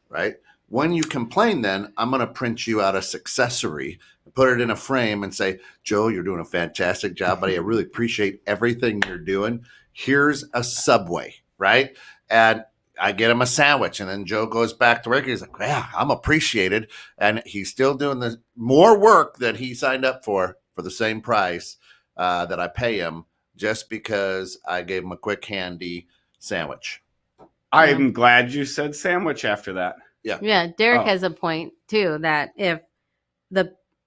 [SPEAKER 2] right? When you complain, then I'm going to print you out a successory, put it in a frame and say, Joe, you're doing a fantastic job, buddy. I really appreciate everything you're doing. Here's a Subway, right? And I get him a sandwich, and then Joe goes back to work. He's like, yeah, I'm appreciated. And he's still doing the more work that he signed up for the same price that I pay him, just because I gave him a quick handy sandwich.
[SPEAKER 1] I'm glad you said sandwich after that.
[SPEAKER 3] Yeah, Derek has a point too, that if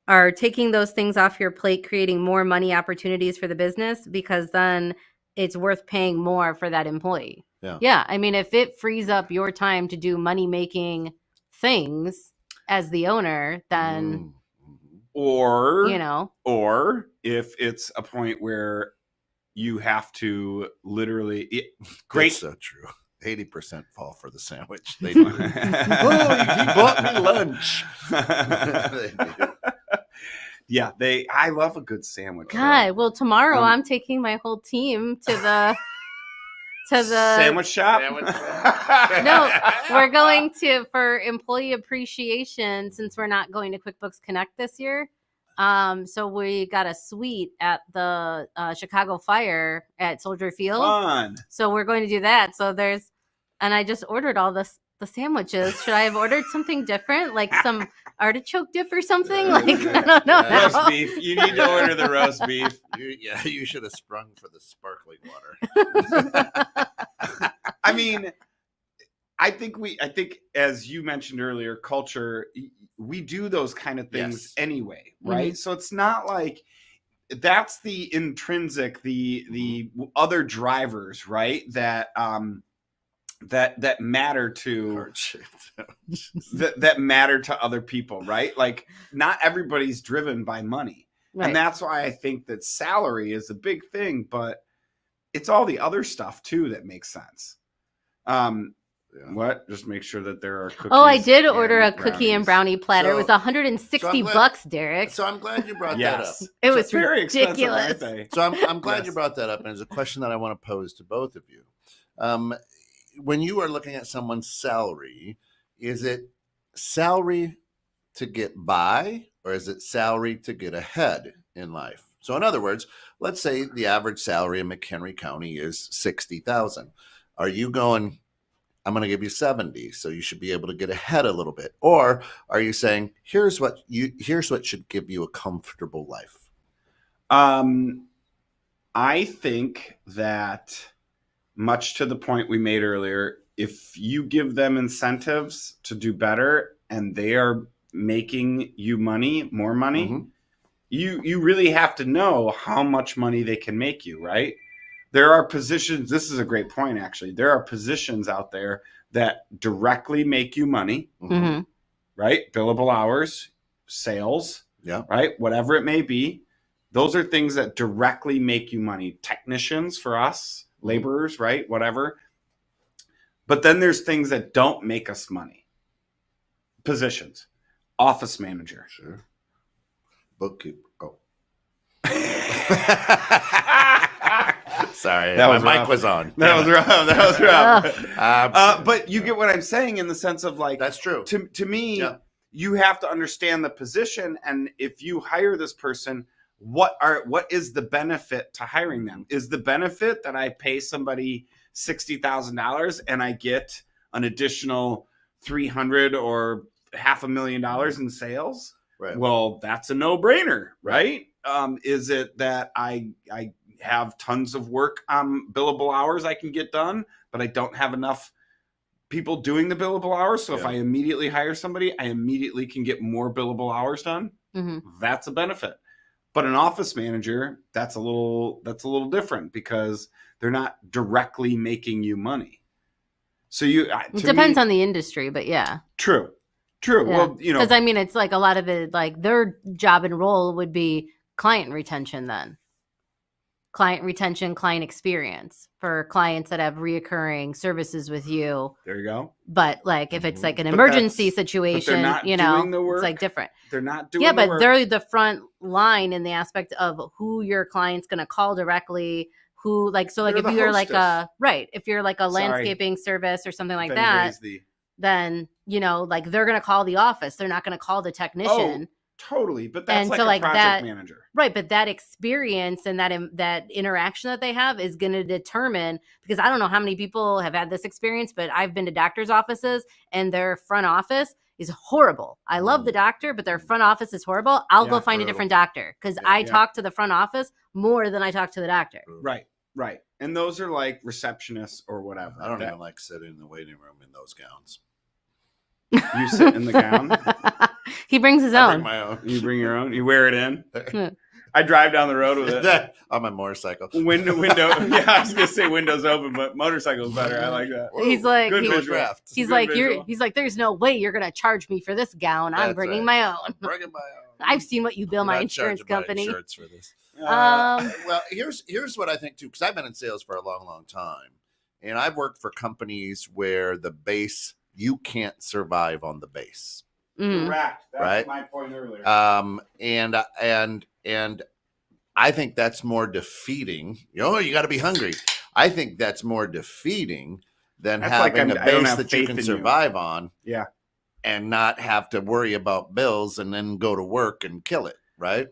[SPEAKER 3] are taking those things off your plate, creating more money opportunities for the business, because then it's worth paying more for that employee. Yeah. I mean, if it frees up your time to do money making things as the owner, then
[SPEAKER 1] or if it's a point where you have to literally great.
[SPEAKER 2] That's so true. 80% fall for the sandwich. They do. Oh, he bought me lunch. They do.
[SPEAKER 1] Yeah, I love a good sandwich.
[SPEAKER 3] God, well, tomorrow I'm taking my whole team to the
[SPEAKER 1] sandwich shop.
[SPEAKER 3] No, we're going for employee appreciation, since we're not going to QuickBooks Connect this year. So we got a suite at the Chicago Fire at Soldier Field.
[SPEAKER 1] Fun.
[SPEAKER 3] So we're going to do that. So and I just ordered all the sandwiches. Should I have ordered something different, like some artichoke dip or something? Like, I don't know.
[SPEAKER 1] Roast beef. You need to order the roast beef.
[SPEAKER 2] You should have sprung for the sparkling water.
[SPEAKER 1] I mean, I think as you mentioned earlier, culture, we do those kind of things anyway, right? So it's not like that's the intrinsic, the other drivers, right? That that matter to that matter to other people, right? Like, not everybody's driven by money. Right. And that's why I think that salary is a big thing, but it's all the other stuff too that makes sense. What? Just make sure that there are cookies.
[SPEAKER 3] Oh, I did order a cookie and brownie platter. It was $160, Derek.
[SPEAKER 2] So I'm glad you brought that up.
[SPEAKER 3] It was
[SPEAKER 1] very
[SPEAKER 3] ridiculous.
[SPEAKER 1] expensive.
[SPEAKER 2] So I'm glad you brought that up, and it's a question that I want to pose to both of you. When you are looking at someone's salary, is it salary to get by, or is it salary to get ahead in life? So in other words, let's say the average salary in McHenry County is $60,000. Are you going, I'm going to give you 70, so you should be able to get ahead a little bit? Or are you saying, here's what should give you a comfortable life?
[SPEAKER 1] I think that, much to the point we made earlier, if you give them incentives to do better and they are making you more money, you really have to know how much money they can make you, right? There are positions, this is a great point actually, there are positions out there that directly make you money, right? Billable hours, sales, right? Whatever it may be. Those are things that directly make you money. Technicians for us, laborers, right? Whatever. But then there's things that don't make us money. Positions. Office manager.
[SPEAKER 2] Sure. Bookkeeper. Oh. Sorry, my mic was on.
[SPEAKER 1] That was rough. But you get what I'm saying, in the sense of, like,
[SPEAKER 2] that's true.
[SPEAKER 1] To me, you have to understand the position, and if you hire this person, what is the benefit to hiring them? Is the benefit that I pay somebody $60,000 and I get an additional $300,000 or $500,000 in sales?
[SPEAKER 2] Right.
[SPEAKER 1] Well, that's a no-brainer, right? Is it that I have tons of work billable hours I can get done, but I don't have enough people doing the billable hours. So if I immediately hire somebody, I immediately can get more billable hours done. That's a benefit. But an office manager, that's a little different because they're not directly making you money. So it
[SPEAKER 3] depends on the industry, but yeah.
[SPEAKER 1] True.
[SPEAKER 3] Yeah.
[SPEAKER 1] Well,
[SPEAKER 3] because I mean, it's like a lot of it, like their job and role would be client retention then. Client retention, client experience for clients that have reoccurring services with you.
[SPEAKER 1] There you go.
[SPEAKER 3] But like if it's like an emergency situation,
[SPEAKER 1] doing the work.
[SPEAKER 3] It's like different.
[SPEAKER 1] They're not doing the
[SPEAKER 3] but
[SPEAKER 1] work.
[SPEAKER 3] They're the front line in the aspect of who your client's going to call directly, who like, so like
[SPEAKER 1] They're
[SPEAKER 3] if
[SPEAKER 1] the
[SPEAKER 3] you're like
[SPEAKER 1] hostess.
[SPEAKER 3] if you're like a landscaping service or something like that, then, like they're going to call the office. They're not going to call the technician.
[SPEAKER 1] Totally, but that's
[SPEAKER 3] and
[SPEAKER 1] like
[SPEAKER 3] so
[SPEAKER 1] a
[SPEAKER 3] like
[SPEAKER 1] project
[SPEAKER 3] that,
[SPEAKER 1] manager.
[SPEAKER 3] Right, but that experience and that interaction that they have is going to determine, because I don't know how many people have had this experience, but I've been to doctors' offices and their front office is horrible. I love the doctor, but their front office is horrible. I'll go find a different doctor because I talk to the front office more than I talk to the doctor.
[SPEAKER 1] Right. And those are like receptionists or whatever.
[SPEAKER 2] I don't even like sitting in the waiting room in those gowns.
[SPEAKER 1] You sit in the gown?
[SPEAKER 3] He brings his
[SPEAKER 2] I
[SPEAKER 3] own.
[SPEAKER 2] bring my own.
[SPEAKER 1] You bring your own? You wear it in? I drive down the road with it.
[SPEAKER 2] On my motorcycle.
[SPEAKER 1] Window. Yeah, I was gonna say windows open, but motorcycle's better. I like that.
[SPEAKER 3] He's like,
[SPEAKER 1] Good visual.
[SPEAKER 3] He's
[SPEAKER 1] Good
[SPEAKER 3] like,
[SPEAKER 1] visual.
[SPEAKER 3] He's like, there's no way you're gonna charge me for this gown. I'm bringing my own.
[SPEAKER 2] Bringing my own.
[SPEAKER 3] I've seen what you bill my insurance company.
[SPEAKER 2] My insurance for this. Well, here's what I think too, because I've been in sales for a long, long time, and I've worked for companies where the base, you can't survive on the base.
[SPEAKER 1] Correct. That's
[SPEAKER 2] right?
[SPEAKER 1] my point earlier.
[SPEAKER 2] And I think that's more defeating. You got to be hungry. I think that's more defeating than having a base that you can survive on.
[SPEAKER 1] Yeah.
[SPEAKER 2] And not have to worry about bills and then go to work and kill it. Right.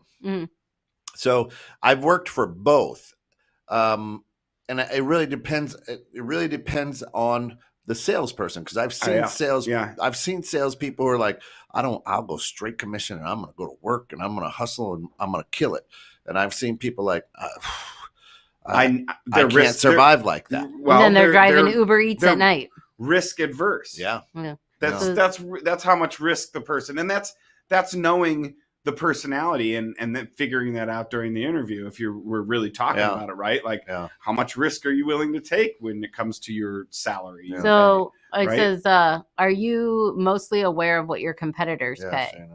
[SPEAKER 2] So I've worked for both. And it really depends. It really depends on the salesperson, because I've seen I've seen salespeople who are like, I'll go straight commission and I'm going to go to work and I'm going to hustle and I'm going to kill it. And I've seen people like, I can't survive like that.
[SPEAKER 3] Well, and then they're driving Uber Eats at night.
[SPEAKER 1] Risk adverse.
[SPEAKER 2] Yeah.
[SPEAKER 1] That's how much risk the person, and that's knowing the personality and then figuring that out during the interview. If we're really talking about it, right? Like how much risk are you willing to take when it comes to your salary?
[SPEAKER 3] So it says, are you mostly aware of what your competitors pay?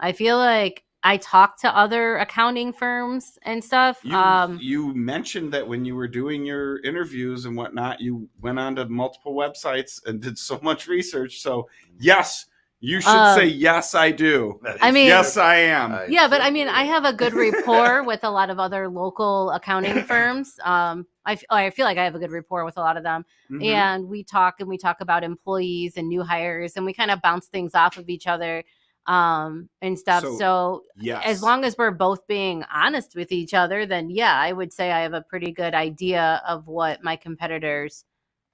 [SPEAKER 3] I feel like I talk to other accounting firms and stuff.
[SPEAKER 1] You mentioned that when you were doing your interviews and whatnot, you went onto multiple websites and did so much research. So yes, you should say, yes, I do.
[SPEAKER 3] I mean,
[SPEAKER 1] yes, I am.
[SPEAKER 3] Yeah, but I mean, I have a good rapport with a lot of other local accounting firms. I feel like I have a good rapport with a lot of them. And we talk about employees and new hires, and we kind of bounce things off of each other and stuff. So yes, as long as we're both being honest with each other, then yeah, I would say I have a pretty good idea of what my competitors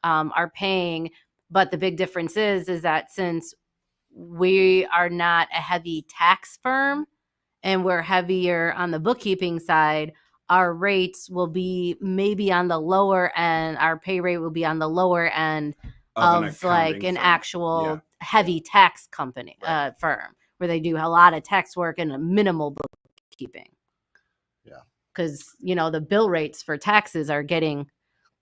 [SPEAKER 3] are paying. But the big difference is that since we are not a heavy tax firm and we're heavier on the bookkeeping side, our rates will be maybe on the lower end. Our pay rate will be on the lower end of like an actual heavy tax company firm where they do a lot of tax work and a minimal bookkeeping.
[SPEAKER 2] Yeah.
[SPEAKER 3] Because, the bill rates for taxes are getting,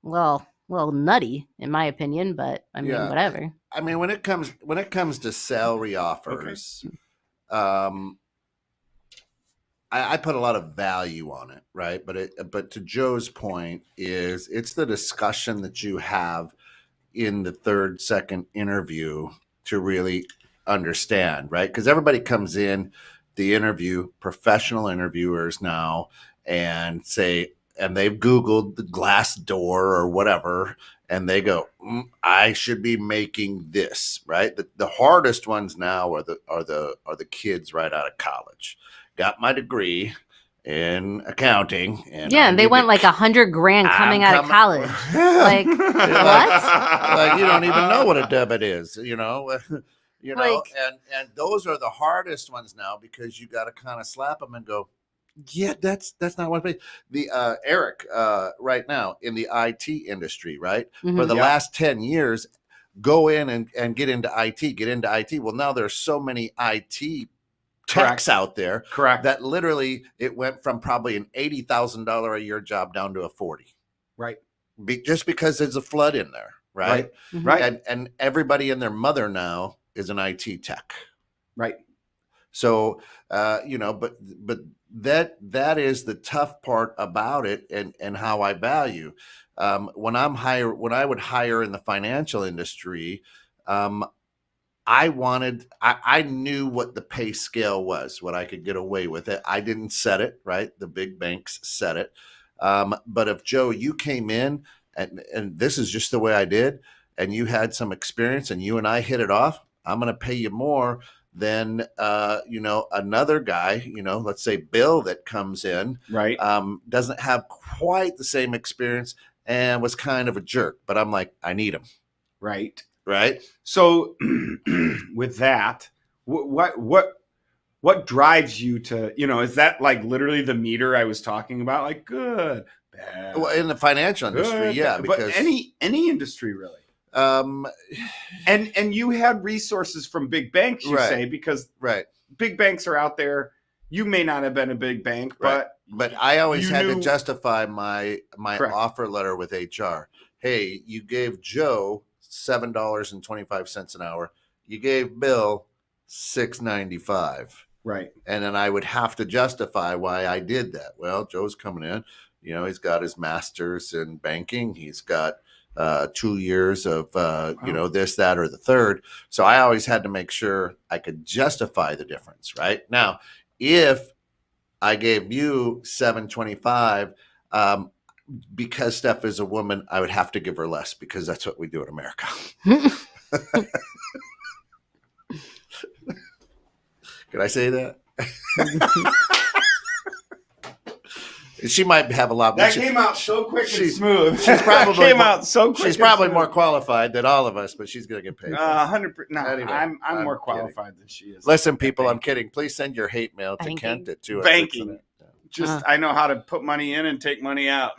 [SPEAKER 3] well, nutty in my opinion, but I mean, whatever.
[SPEAKER 2] I mean, when it comes to salary offers, I put a lot of value on it, right? But to Joe's point it's the discussion that you have in the second interview to really understand, right? Because everybody comes in the interview, professional interviewers now, and they've Googled the Glassdoor or whatever, and they go, I should be making this, right? The hardest ones now are the kids right out of college. Got my degree in accounting, and
[SPEAKER 3] they want like $100,000 coming out of college. Like what?
[SPEAKER 2] Like you don't even know what a debit is, and those are the hardest ones now because you got to kind of slap them and go, Yeah, that's not what the Eric right now in the IT industry, right? For the
[SPEAKER 1] Yeah.
[SPEAKER 2] last 10 years, go in and get into IT. Well, now there's so many IT
[SPEAKER 1] Correct.
[SPEAKER 2] techs out there
[SPEAKER 1] Correct.
[SPEAKER 2] that literally it went from probably an $80,000 a year job down to a 40.
[SPEAKER 1] Right.
[SPEAKER 2] Just because there's a flood in there, right?
[SPEAKER 1] Right.
[SPEAKER 2] And everybody and their mother now is an IT tech.
[SPEAKER 1] Right.
[SPEAKER 2] So but that is the tough part about it, and how I value. When I would hire in the financial industry, I knew what the pay scale was, what I could get away with it. I didn't set it, right? The big banks set it. But if Joe, you came in and this is just the way I did, and you had some experience and you and I hit it off, I'm going to pay you more than another guy, let's say Bill that comes in,
[SPEAKER 1] Right.
[SPEAKER 2] doesn't have quite the same experience and was kind of a jerk, but I'm like, I need him.
[SPEAKER 1] Right.
[SPEAKER 2] Right.
[SPEAKER 1] So with that, what drives you to, is that like literally the meter I was talking about? Like good, bad,
[SPEAKER 2] Well, in the financial industry,
[SPEAKER 1] good,
[SPEAKER 2] yeah,
[SPEAKER 1] bad,
[SPEAKER 2] because
[SPEAKER 1] but any industry really. And you had resources from big banks, you
[SPEAKER 2] Right.
[SPEAKER 1] say, because
[SPEAKER 2] right.
[SPEAKER 1] big banks are out there. You may not have been a big bank,
[SPEAKER 2] Right. But I always
[SPEAKER 1] you
[SPEAKER 2] had to
[SPEAKER 1] knew-
[SPEAKER 2] justify my
[SPEAKER 1] Correct.
[SPEAKER 2] offer letter with HR. Hey, you gave Joe $7.25 an hour. You gave Bill $6.95.
[SPEAKER 1] Right.
[SPEAKER 2] And then I would have to justify why I did that. Well, Joe's coming in, he's got his master's in banking. He's got 2 years of, this, that, or the third. So I always had to make sure I could justify the difference. Right now, if I gave you $7.25, because Steph is a woman, I would have to give her less because that's what we do in America. Can I say that? She might have a lot.
[SPEAKER 1] That came out so quick and smooth.
[SPEAKER 2] She's probably
[SPEAKER 1] out so quick.
[SPEAKER 2] She's probably more qualified than all of us, but she's gonna get paid.
[SPEAKER 1] 100%. No,
[SPEAKER 2] Anyway,
[SPEAKER 1] I'm more
[SPEAKER 2] kidding.
[SPEAKER 1] qualified than she is.
[SPEAKER 2] Listen, people, I'm kidding. Please send your hate mail to
[SPEAKER 3] Banking.
[SPEAKER 2] Kent at 2.
[SPEAKER 1] Banking. Just I know how to put money in and take money out.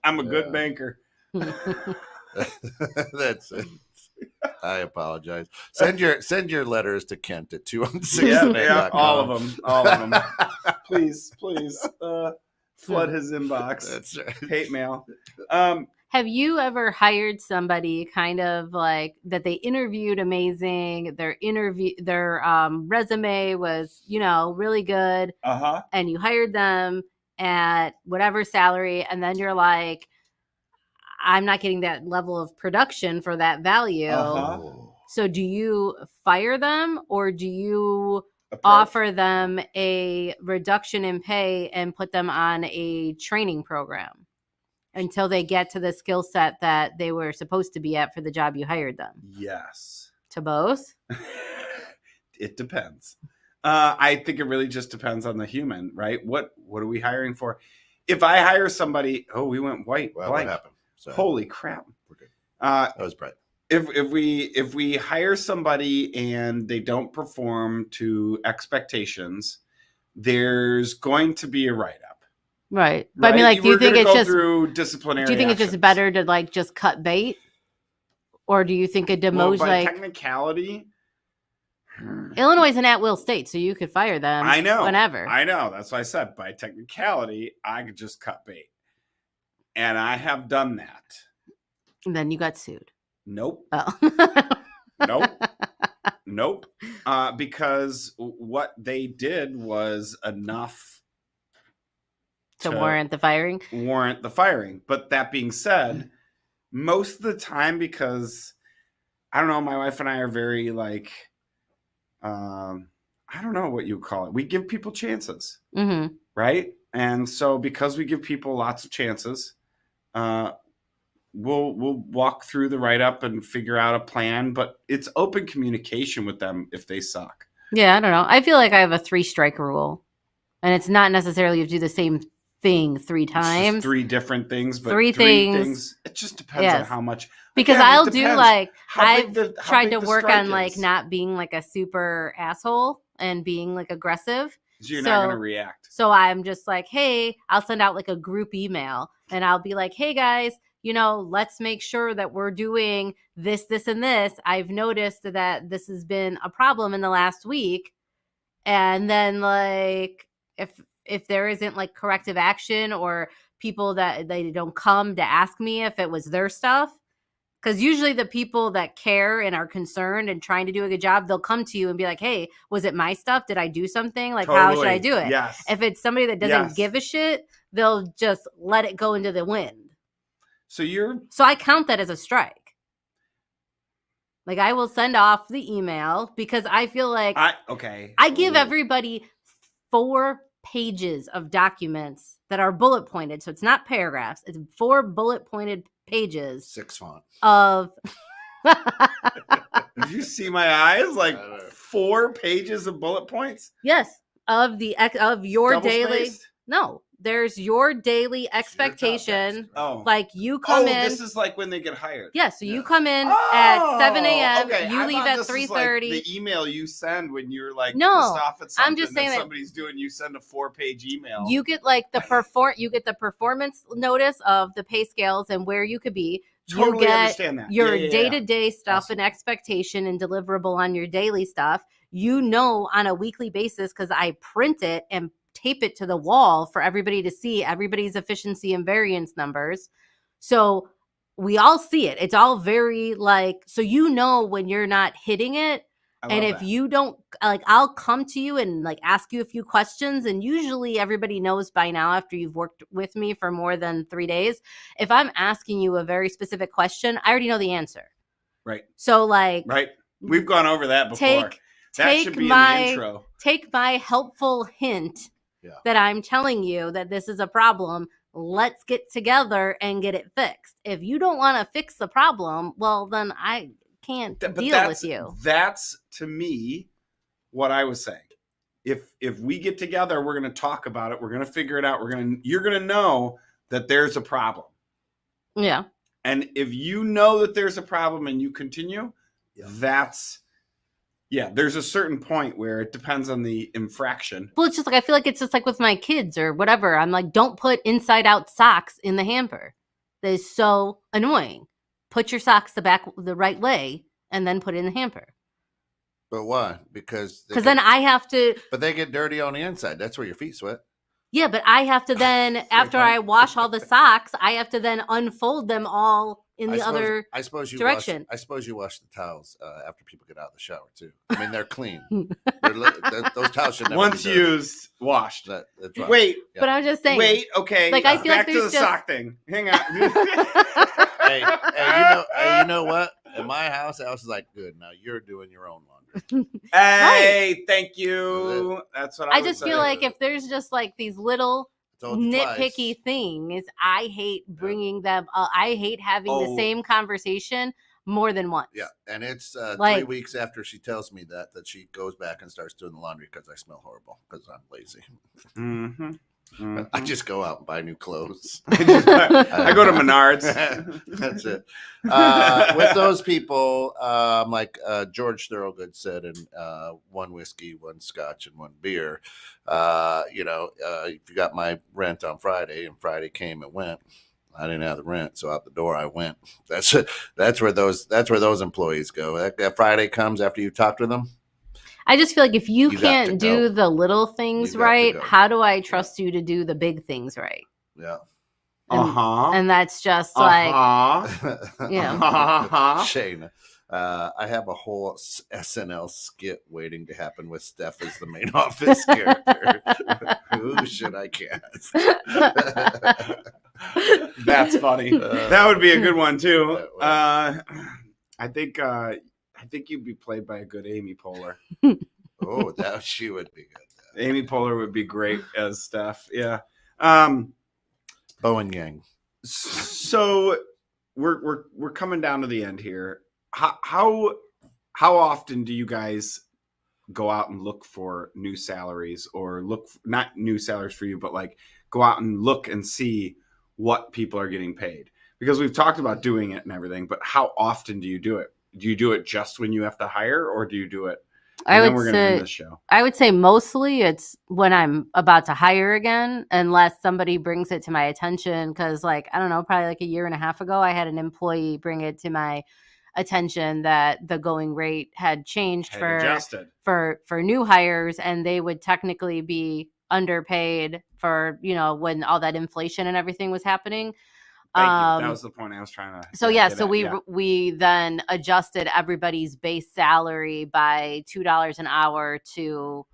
[SPEAKER 1] I'm a good banker.
[SPEAKER 2] That's it. I apologize. Send your letters to Kent at 216.
[SPEAKER 1] Yeah, all of them. Please, flood his inbox.
[SPEAKER 2] That's right.
[SPEAKER 1] Hate mail.
[SPEAKER 3] Have you ever hired somebody kind of like that they interviewed amazing, their resume was, really good, and you hired them at whatever salary, and then you're like, I'm not getting that level of production for that value. So do you fire them, or do you offer them a reduction in pay and put them on a training program until they get to the skill set that they were supposed to be at for the job you hired them?
[SPEAKER 1] Yes.
[SPEAKER 3] To both?
[SPEAKER 1] It depends. I think it really just depends on the human, right? What are we hiring for? If I hire somebody, we went white.
[SPEAKER 2] Well,
[SPEAKER 1] blank.
[SPEAKER 2] what happened? Sorry.
[SPEAKER 1] Holy crap.
[SPEAKER 2] We're good. That was bright.
[SPEAKER 1] If we hire somebody and they don't perform to expectations, there's going to be a write-up.
[SPEAKER 3] Right. But I mean, like, do you think it's just
[SPEAKER 1] through disciplinary
[SPEAKER 3] do you think
[SPEAKER 1] actions.
[SPEAKER 3] it's just better to like just cut bait? Or do you think a demotion
[SPEAKER 1] by technicality?
[SPEAKER 3] Illinois is an at-will state, so you could fire them
[SPEAKER 1] I know.
[SPEAKER 3] whenever.
[SPEAKER 1] I know. That's why I said by technicality, I could just cut bait. And I have done that.
[SPEAKER 3] And then you got sued.
[SPEAKER 1] Nope.
[SPEAKER 3] Oh.
[SPEAKER 1] Nope. Because what they did was enough
[SPEAKER 3] to warrant the firing.
[SPEAKER 1] But that being said, most of the time, because I don't know, my wife and I are very like, I don't know what you call it. We give people chances, right? And so because we give people lots of chances, we'll walk through the write-up and figure out a plan, but it's open communication with them if they suck.
[SPEAKER 3] Yeah, I don't know. I feel like I have a 3-strike rule, and it's not necessarily you have to do the same thing 3 times.
[SPEAKER 1] It's 3 different things, but
[SPEAKER 3] 3 things.
[SPEAKER 1] It just depends on how much.
[SPEAKER 3] Because
[SPEAKER 1] Again,
[SPEAKER 3] I'll do like I've tried
[SPEAKER 1] big
[SPEAKER 3] to
[SPEAKER 1] the
[SPEAKER 3] work
[SPEAKER 1] strike
[SPEAKER 3] on like
[SPEAKER 1] is.
[SPEAKER 3] not being like a super asshole and being like aggressive.
[SPEAKER 1] So you're not going to react.
[SPEAKER 3] So I'm just like, hey, I'll send out like a group email and I'll be like, hey guys, let's make sure that we're doing this, this, and this. I've noticed that this has been a problem in the last week. And then like, if there isn't like corrective action or people that they don't come to ask me if it was their stuff, because usually the people that care and are concerned and trying to do a good job, they'll come to you and be like, hey, was it my stuff? Did I do something? Like, how should I do it?
[SPEAKER 1] Yes.
[SPEAKER 3] If it's somebody that doesn't give a shit, they'll just let it go into the wind. So I count that as a strike. Like, I will send off the email because I feel like I give everybody 4 pages of documents that are bullet pointed. So it's not paragraphs. It's 4 bullet pointed pages.
[SPEAKER 2] 6 font.
[SPEAKER 3] Of
[SPEAKER 1] Did you see my eyes? Like 4 pages of bullet points?
[SPEAKER 3] Yes. Of your
[SPEAKER 1] Double
[SPEAKER 3] daily.
[SPEAKER 1] spaced?
[SPEAKER 3] No. There's your daily expectation.
[SPEAKER 1] Oh.
[SPEAKER 3] Like you come in.
[SPEAKER 1] This is like when they get hired.
[SPEAKER 3] Yeah, so you come in at 7 a.m.
[SPEAKER 1] Okay.
[SPEAKER 3] You leave at 3:30.
[SPEAKER 1] Like the email you send when you're like
[SPEAKER 3] no,
[SPEAKER 1] pissed off at something
[SPEAKER 3] I'm just saying
[SPEAKER 1] that somebody's doing, you send a 4-page email.
[SPEAKER 3] You get like the performance notice of the pay scales and where you could be.
[SPEAKER 1] Totally
[SPEAKER 3] you get
[SPEAKER 1] understand that.
[SPEAKER 3] Your day-to-day stuff and expectation and deliverable on your daily stuff. On a weekly basis, because I print it and tape it to the wall for everybody to see everybody's efficiency and variance numbers. So we all see it. It's all very so when you're not hitting it. And if you don't, I'll come to you and ask you a few questions. And usually everybody knows by now after you've worked with me for more than 3 days, if I'm asking you a very specific question, I already know the answer.
[SPEAKER 1] Right.
[SPEAKER 3] So
[SPEAKER 1] right. We've gone over that before. That should be in the intro.
[SPEAKER 3] Take my helpful hint that I'm telling you that this is a problem. Let's get together and get it fixed. If you don't want to fix the problem, well, then I can't deal with you.
[SPEAKER 1] That's to me what I was saying. If we get together, we're going to talk about it. We're going to figure it out. You're going to know that there's a problem.
[SPEAKER 3] Yeah.
[SPEAKER 1] And if you know that there's a problem and you continue, there's a certain point where it depends on the infraction.
[SPEAKER 3] Well, it's just I feel like it's just with my kids or whatever. I'm like, don't put inside out socks in the hamper. That is so annoying. Put your socks the right way and then put it in the hamper.
[SPEAKER 2] But why? Because
[SPEAKER 3] then I have to.
[SPEAKER 2] But they get dirty on the inside. That's where your feet sweat.
[SPEAKER 3] Yeah, but I have to then, after I wash all the socks, I have to then unfold them all in the other direction.
[SPEAKER 2] I suppose you wash the towels after people get out of the shower too. I mean, they're clean. Those towels should never
[SPEAKER 1] once
[SPEAKER 2] be dirty.
[SPEAKER 1] used, washed.
[SPEAKER 2] That's right.
[SPEAKER 1] Wait,
[SPEAKER 3] but I'm just saying.
[SPEAKER 1] Wait, okay.
[SPEAKER 3] I feel
[SPEAKER 1] back to the sock thing. Hang on.
[SPEAKER 2] hey, you know what? In my house, I was like, good. Now you're doing your own laundry.
[SPEAKER 1] Hey, thank you. That's what I
[SPEAKER 3] just feel like if there's just these little nitpicky things, I hate bringing them. I hate having the same conversation more than once.
[SPEAKER 2] Yeah, and it's 3 weeks after she tells me that she goes back and starts doing the laundry because I smell horrible because I'm lazy.
[SPEAKER 1] Mm-hmm. Mm-hmm.
[SPEAKER 2] I just go out and buy new clothes.
[SPEAKER 1] I go to Menards.
[SPEAKER 2] That's it. With those people, like George Thorogood said, in 1 whiskey, 1 scotch, and 1 beer. If you got my rent on Friday, and Friday came and went, I didn't have the rent, so out the door I went. That's where those employees go. That Friday comes after you talk to them.
[SPEAKER 3] I just feel like if you can't do the little things right, how do I trust you to do the big things right?
[SPEAKER 2] Yeah.
[SPEAKER 3] And that's just
[SPEAKER 2] Shane, I have a whole SNL skit waiting to happen with Steph as the main office character. Who should I cast?
[SPEAKER 1] That's funny. That would be a good one too. I think you'd be played by a good Amy Poehler.
[SPEAKER 2] Oh, she would be good.
[SPEAKER 1] Amy Poehler would be great as Steph. Yeah.
[SPEAKER 2] Bowen Yang.
[SPEAKER 1] So we're coming down to the end here. How often do you guys go out and look for new salaries, or not new salaries for you, but go out and look and see what people are getting paid? Because we've talked about doing it and everything, but how often do you do it? Do you do it just when you have to hire, or do you do it? And then we're going to end the show.
[SPEAKER 3] I would say mostly it's when I'm about to hire again, unless somebody brings it to my attention. Because, like, I don't know, probably like a year and a half ago, I had an employee bring it to my attention that the going rate had changed for new hires, and they would technically be underpaid for, you know, when all that inflation and everything was happening.
[SPEAKER 1] Thank you. That was the point I was trying to.
[SPEAKER 3] So we then adjusted everybody's base salary by $2 an hour to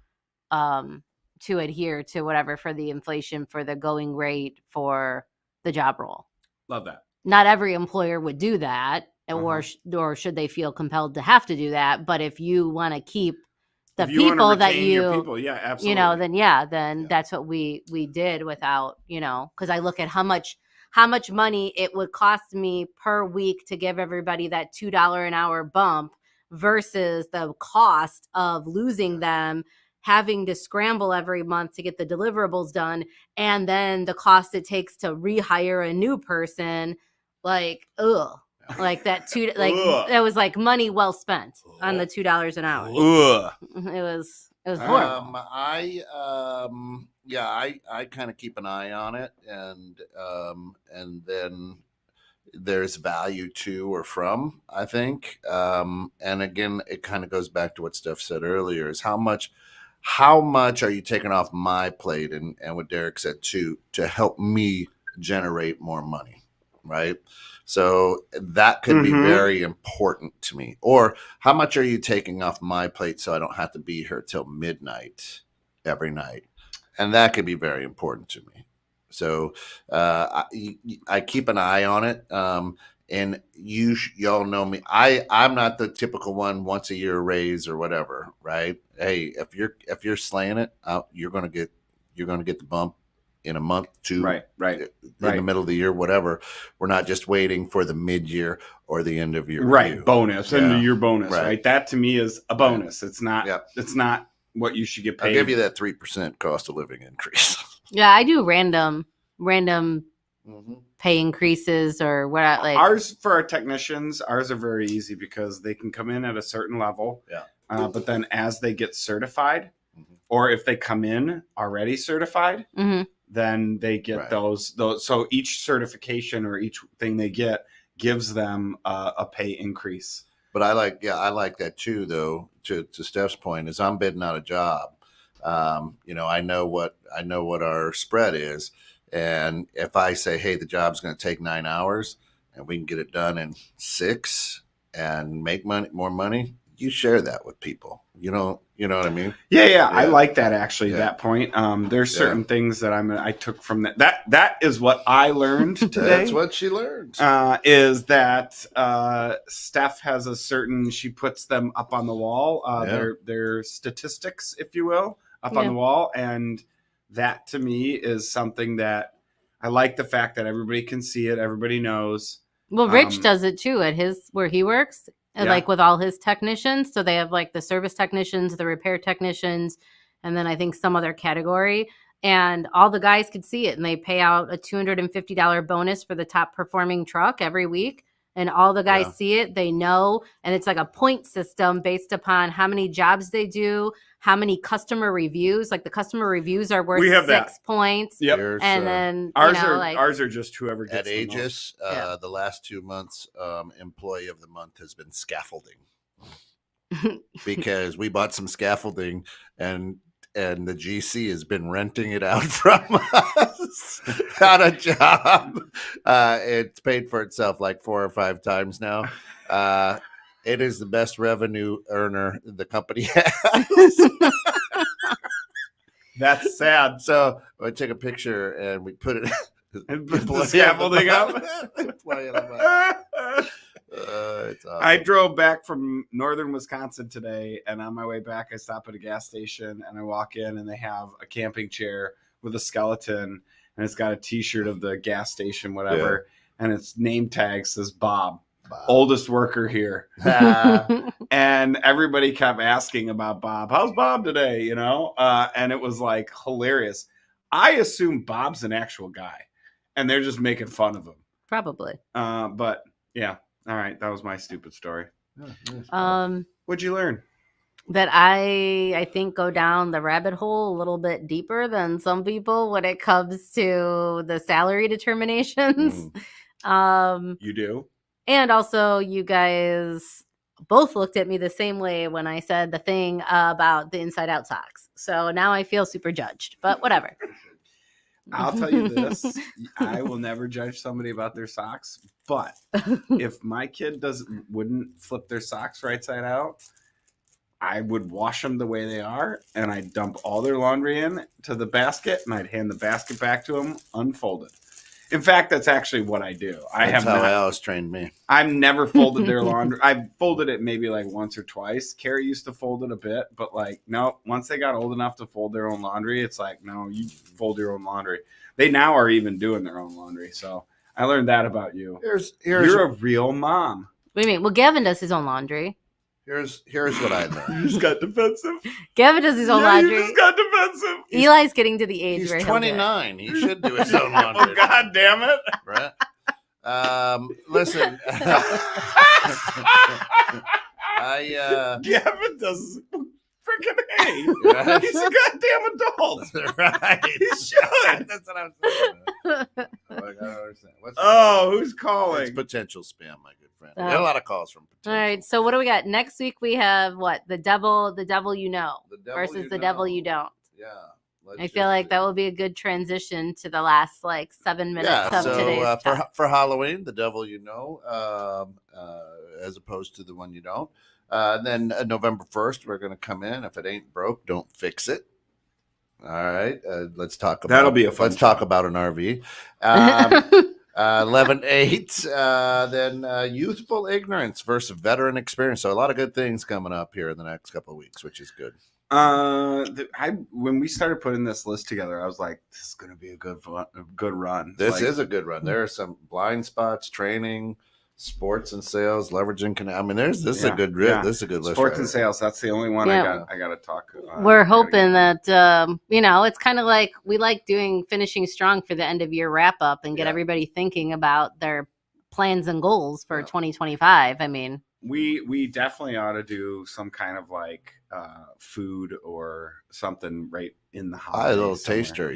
[SPEAKER 3] adhere to whatever for the inflation for the going rate for the job role.
[SPEAKER 1] Love that.
[SPEAKER 3] Not every employer would do that, or should they feel compelled to have to do that. But if you want to keep the people that
[SPEAKER 1] yeah, absolutely.
[SPEAKER 3] You know, then that's what we did without, you know, because I look at how much money it would cost me per week to give everybody that $2 an hour bump versus the cost of losing them, having to scramble every month to get the deliverables done, and then the cost it takes to rehire a new person. Like, like that that was like money well spent on the $2 an hour. It was horrible.
[SPEAKER 2] I kind of keep an eye on it, and then there's value to or from, I think. And again, it kind of goes back to what Steph said earlier: is how much are you taking off my plate, and what Derek said too, to help me generate more money, right? So that could be very important to me. Or how much are you taking off my plate so I don't have to be here till midnight every night? And that could be very important to me. So I keep an eye on it. And y'all know me. I'm not the typical one once a year raise or whatever, right? Hey, if you're slaying it, you're gonna get the bump in a month, two,
[SPEAKER 1] right,
[SPEAKER 2] in the middle of the year, whatever. We're not just waiting for the mid-year or the end of year
[SPEAKER 1] review.
[SPEAKER 2] Right,
[SPEAKER 1] bonus, end of year bonus, right? That to me is a bonus. Right. It's not. Yep. It's not what you should get paid.
[SPEAKER 2] I'll give you that 3% cost of living increase.
[SPEAKER 3] Yeah, I do random pay increases or what. Like
[SPEAKER 1] ours for our technicians, ours are very easy because they can come in at a certain level.
[SPEAKER 2] Yeah.
[SPEAKER 1] But then as they get certified, or if they come in already certified. Then they get those. So each certification or each thing they get gives them a pay increase.
[SPEAKER 2] But I like that too, though. To Steph's point, is I'm bidding out a job. I know what our spread is, and if I say, hey, the job's going to take 9 hours, and we can get it done in 6 and make more money, you share that with people. You know what I mean?
[SPEAKER 1] Yeah. I like that actually. That point. There's certain things that I took from that. That is what I learned today.
[SPEAKER 2] That's what she learned.
[SPEAKER 1] Is that Steph has a certain? She puts them up on the wall. Their statistics, if you will, up on the wall, and that to me is something that I like. The fact that everybody can see it, everybody knows.
[SPEAKER 3] Well, Rich does it too at where he works. Like with all his technicians. So they have like the service technicians, the repair technicians, and then I think some other category. And all the guys could see it. And they pay out a $250 bonus for the top performing truck every week. And all the guys see it. They know. And it's like a point system based upon how many jobs they do, how many customer reviews. Like the customer reviews are worth 6 points.
[SPEAKER 1] Yep.
[SPEAKER 3] And then
[SPEAKER 1] ours are just whoever gets
[SPEAKER 2] at Aegis. The last 2 months, employee of the month has been scaffolding, because we bought some scaffolding and the GC has been renting it out from us on a job. It's paid for itself like 4 or 5 times now. It is the best revenue earner the company has.
[SPEAKER 1] That's sad.
[SPEAKER 2] So I took a picture and we put it
[SPEAKER 1] and put the scaffolding up.
[SPEAKER 2] It's awesome.
[SPEAKER 1] I drove back from northern Wisconsin today, and on my way back, I stop at a gas station and I walk in, and they have a camping chair with a skeleton, and it's got a T-shirt of the gas station, whatever, and its name tag says Bob. Oldest worker here. And everybody kept asking about Bob. How's Bob today? And it was like hilarious. I assume Bob's an actual guy and they're just making fun of him.
[SPEAKER 3] Probably.
[SPEAKER 1] But yeah. All right. That was my stupid story.
[SPEAKER 3] What'd
[SPEAKER 1] you learn?
[SPEAKER 3] that I think go down the rabbit hole a little bit deeper than some people when it comes to the salary determinations.
[SPEAKER 1] You do?
[SPEAKER 3] And also, you guys both looked at me the same way when I said the thing about the inside out socks. So now I feel super judged, but whatever.
[SPEAKER 1] I'll tell you this. I will never judge somebody about their socks, but if my kid wouldn't flip their socks right side out, I would wash them the way they are, and I'd dump all their laundry in to the basket, and I'd hand the basket back to them unfolded. In fact, that's actually what I do.
[SPEAKER 2] That's how Alice trained me.
[SPEAKER 1] I've never folded their laundry. I've folded it maybe like once or twice. Carrie used to fold it a bit, but like, no, once they got old enough to fold their own laundry, it's like, no, you fold your own laundry. They now are even doing their own laundry. So I learned that about you. You're a real mom.
[SPEAKER 3] What do you mean? Well, Gavin does his own laundry.
[SPEAKER 2] Here's what I learned.
[SPEAKER 1] You just got defensive.
[SPEAKER 3] Gavin does his own laundry.
[SPEAKER 1] You just got defensive.
[SPEAKER 3] Eli's getting to the age
[SPEAKER 2] He's
[SPEAKER 3] where
[SPEAKER 2] 29. He should do his own laundry.
[SPEAKER 1] Oh, God damn it.
[SPEAKER 2] Right? Listen.
[SPEAKER 1] Gavin does freaking hay.
[SPEAKER 2] Right?
[SPEAKER 1] He's a goddamn adult.
[SPEAKER 2] Right.
[SPEAKER 1] He should.
[SPEAKER 2] That's what I'm saying. Like, I don't understand.
[SPEAKER 1] Who's calling?
[SPEAKER 2] It's potential spam, my good friend.
[SPEAKER 3] Oh.
[SPEAKER 2] We get a lot of calls from potential.
[SPEAKER 3] All right. So what do we got next week? We have what? The devil you know
[SPEAKER 2] The devil
[SPEAKER 3] versus
[SPEAKER 2] you
[SPEAKER 3] the
[SPEAKER 2] know.
[SPEAKER 3] devil you don't.
[SPEAKER 2] Yeah.
[SPEAKER 3] I feel like that will be a good transition to the last like 7 minutes of today's talk.
[SPEAKER 2] for Halloween, the devil you know, as opposed to the one you don't. Then November 1st, we're going to come in. If it ain't broke, don't fix it. All right. Let's talk about.
[SPEAKER 1] That'll be a fun
[SPEAKER 2] Let's talk about an RV. 11/8. Then youthful ignorance versus veteran experience. So a lot of good things coming up here in the next couple of weeks, which is good.
[SPEAKER 1] When we started putting this list together, I was like, "This is going to be a good run."
[SPEAKER 2] This is a good run. There are some blind spots, training, sports and sales, leveraging. I mean, this is a good list.
[SPEAKER 1] Sports and sales. That's the only one I got to talk.
[SPEAKER 3] We're hoping that it's kind of like we like doing finishing strong for the end of year wrap up and get everybody thinking about their plans and goals for 2025. I mean,
[SPEAKER 1] we definitely ought to do some kind of like food or something right in the holidays.
[SPEAKER 2] A little taster,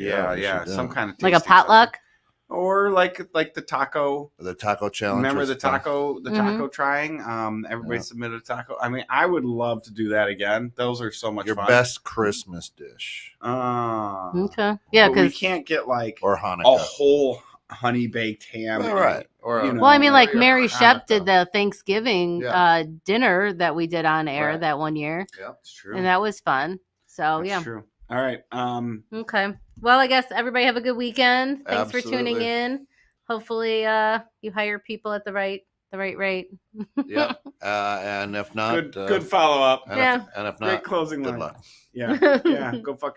[SPEAKER 1] some kind of
[SPEAKER 3] like a potluck.
[SPEAKER 1] Or like the taco
[SPEAKER 2] challenge.
[SPEAKER 1] Remember the taco trying? Everybody submitted a taco. I mean, I would love to do that again. Those are so much fun.
[SPEAKER 2] Your best Christmas dish.
[SPEAKER 3] Okay. Yeah,
[SPEAKER 1] because we can't get like
[SPEAKER 2] or Hanukkah.
[SPEAKER 1] A whole honey baked ham.
[SPEAKER 2] All right. Or
[SPEAKER 3] well, I mean, like Mary Shep did the Thanksgiving dinner that we did on air that one year.
[SPEAKER 2] Yeah,
[SPEAKER 1] it's true.
[SPEAKER 3] And that was fun. So
[SPEAKER 1] that's true. All right.
[SPEAKER 3] Okay. Well, I guess everybody have a good weekend. Thanks for tuning in. Hopefully, you hire people at the right rate.
[SPEAKER 2] Yeah. And if not,
[SPEAKER 1] good follow up.
[SPEAKER 2] And if not,
[SPEAKER 1] great closing line.
[SPEAKER 2] Good luck.
[SPEAKER 1] Yeah. Go fuck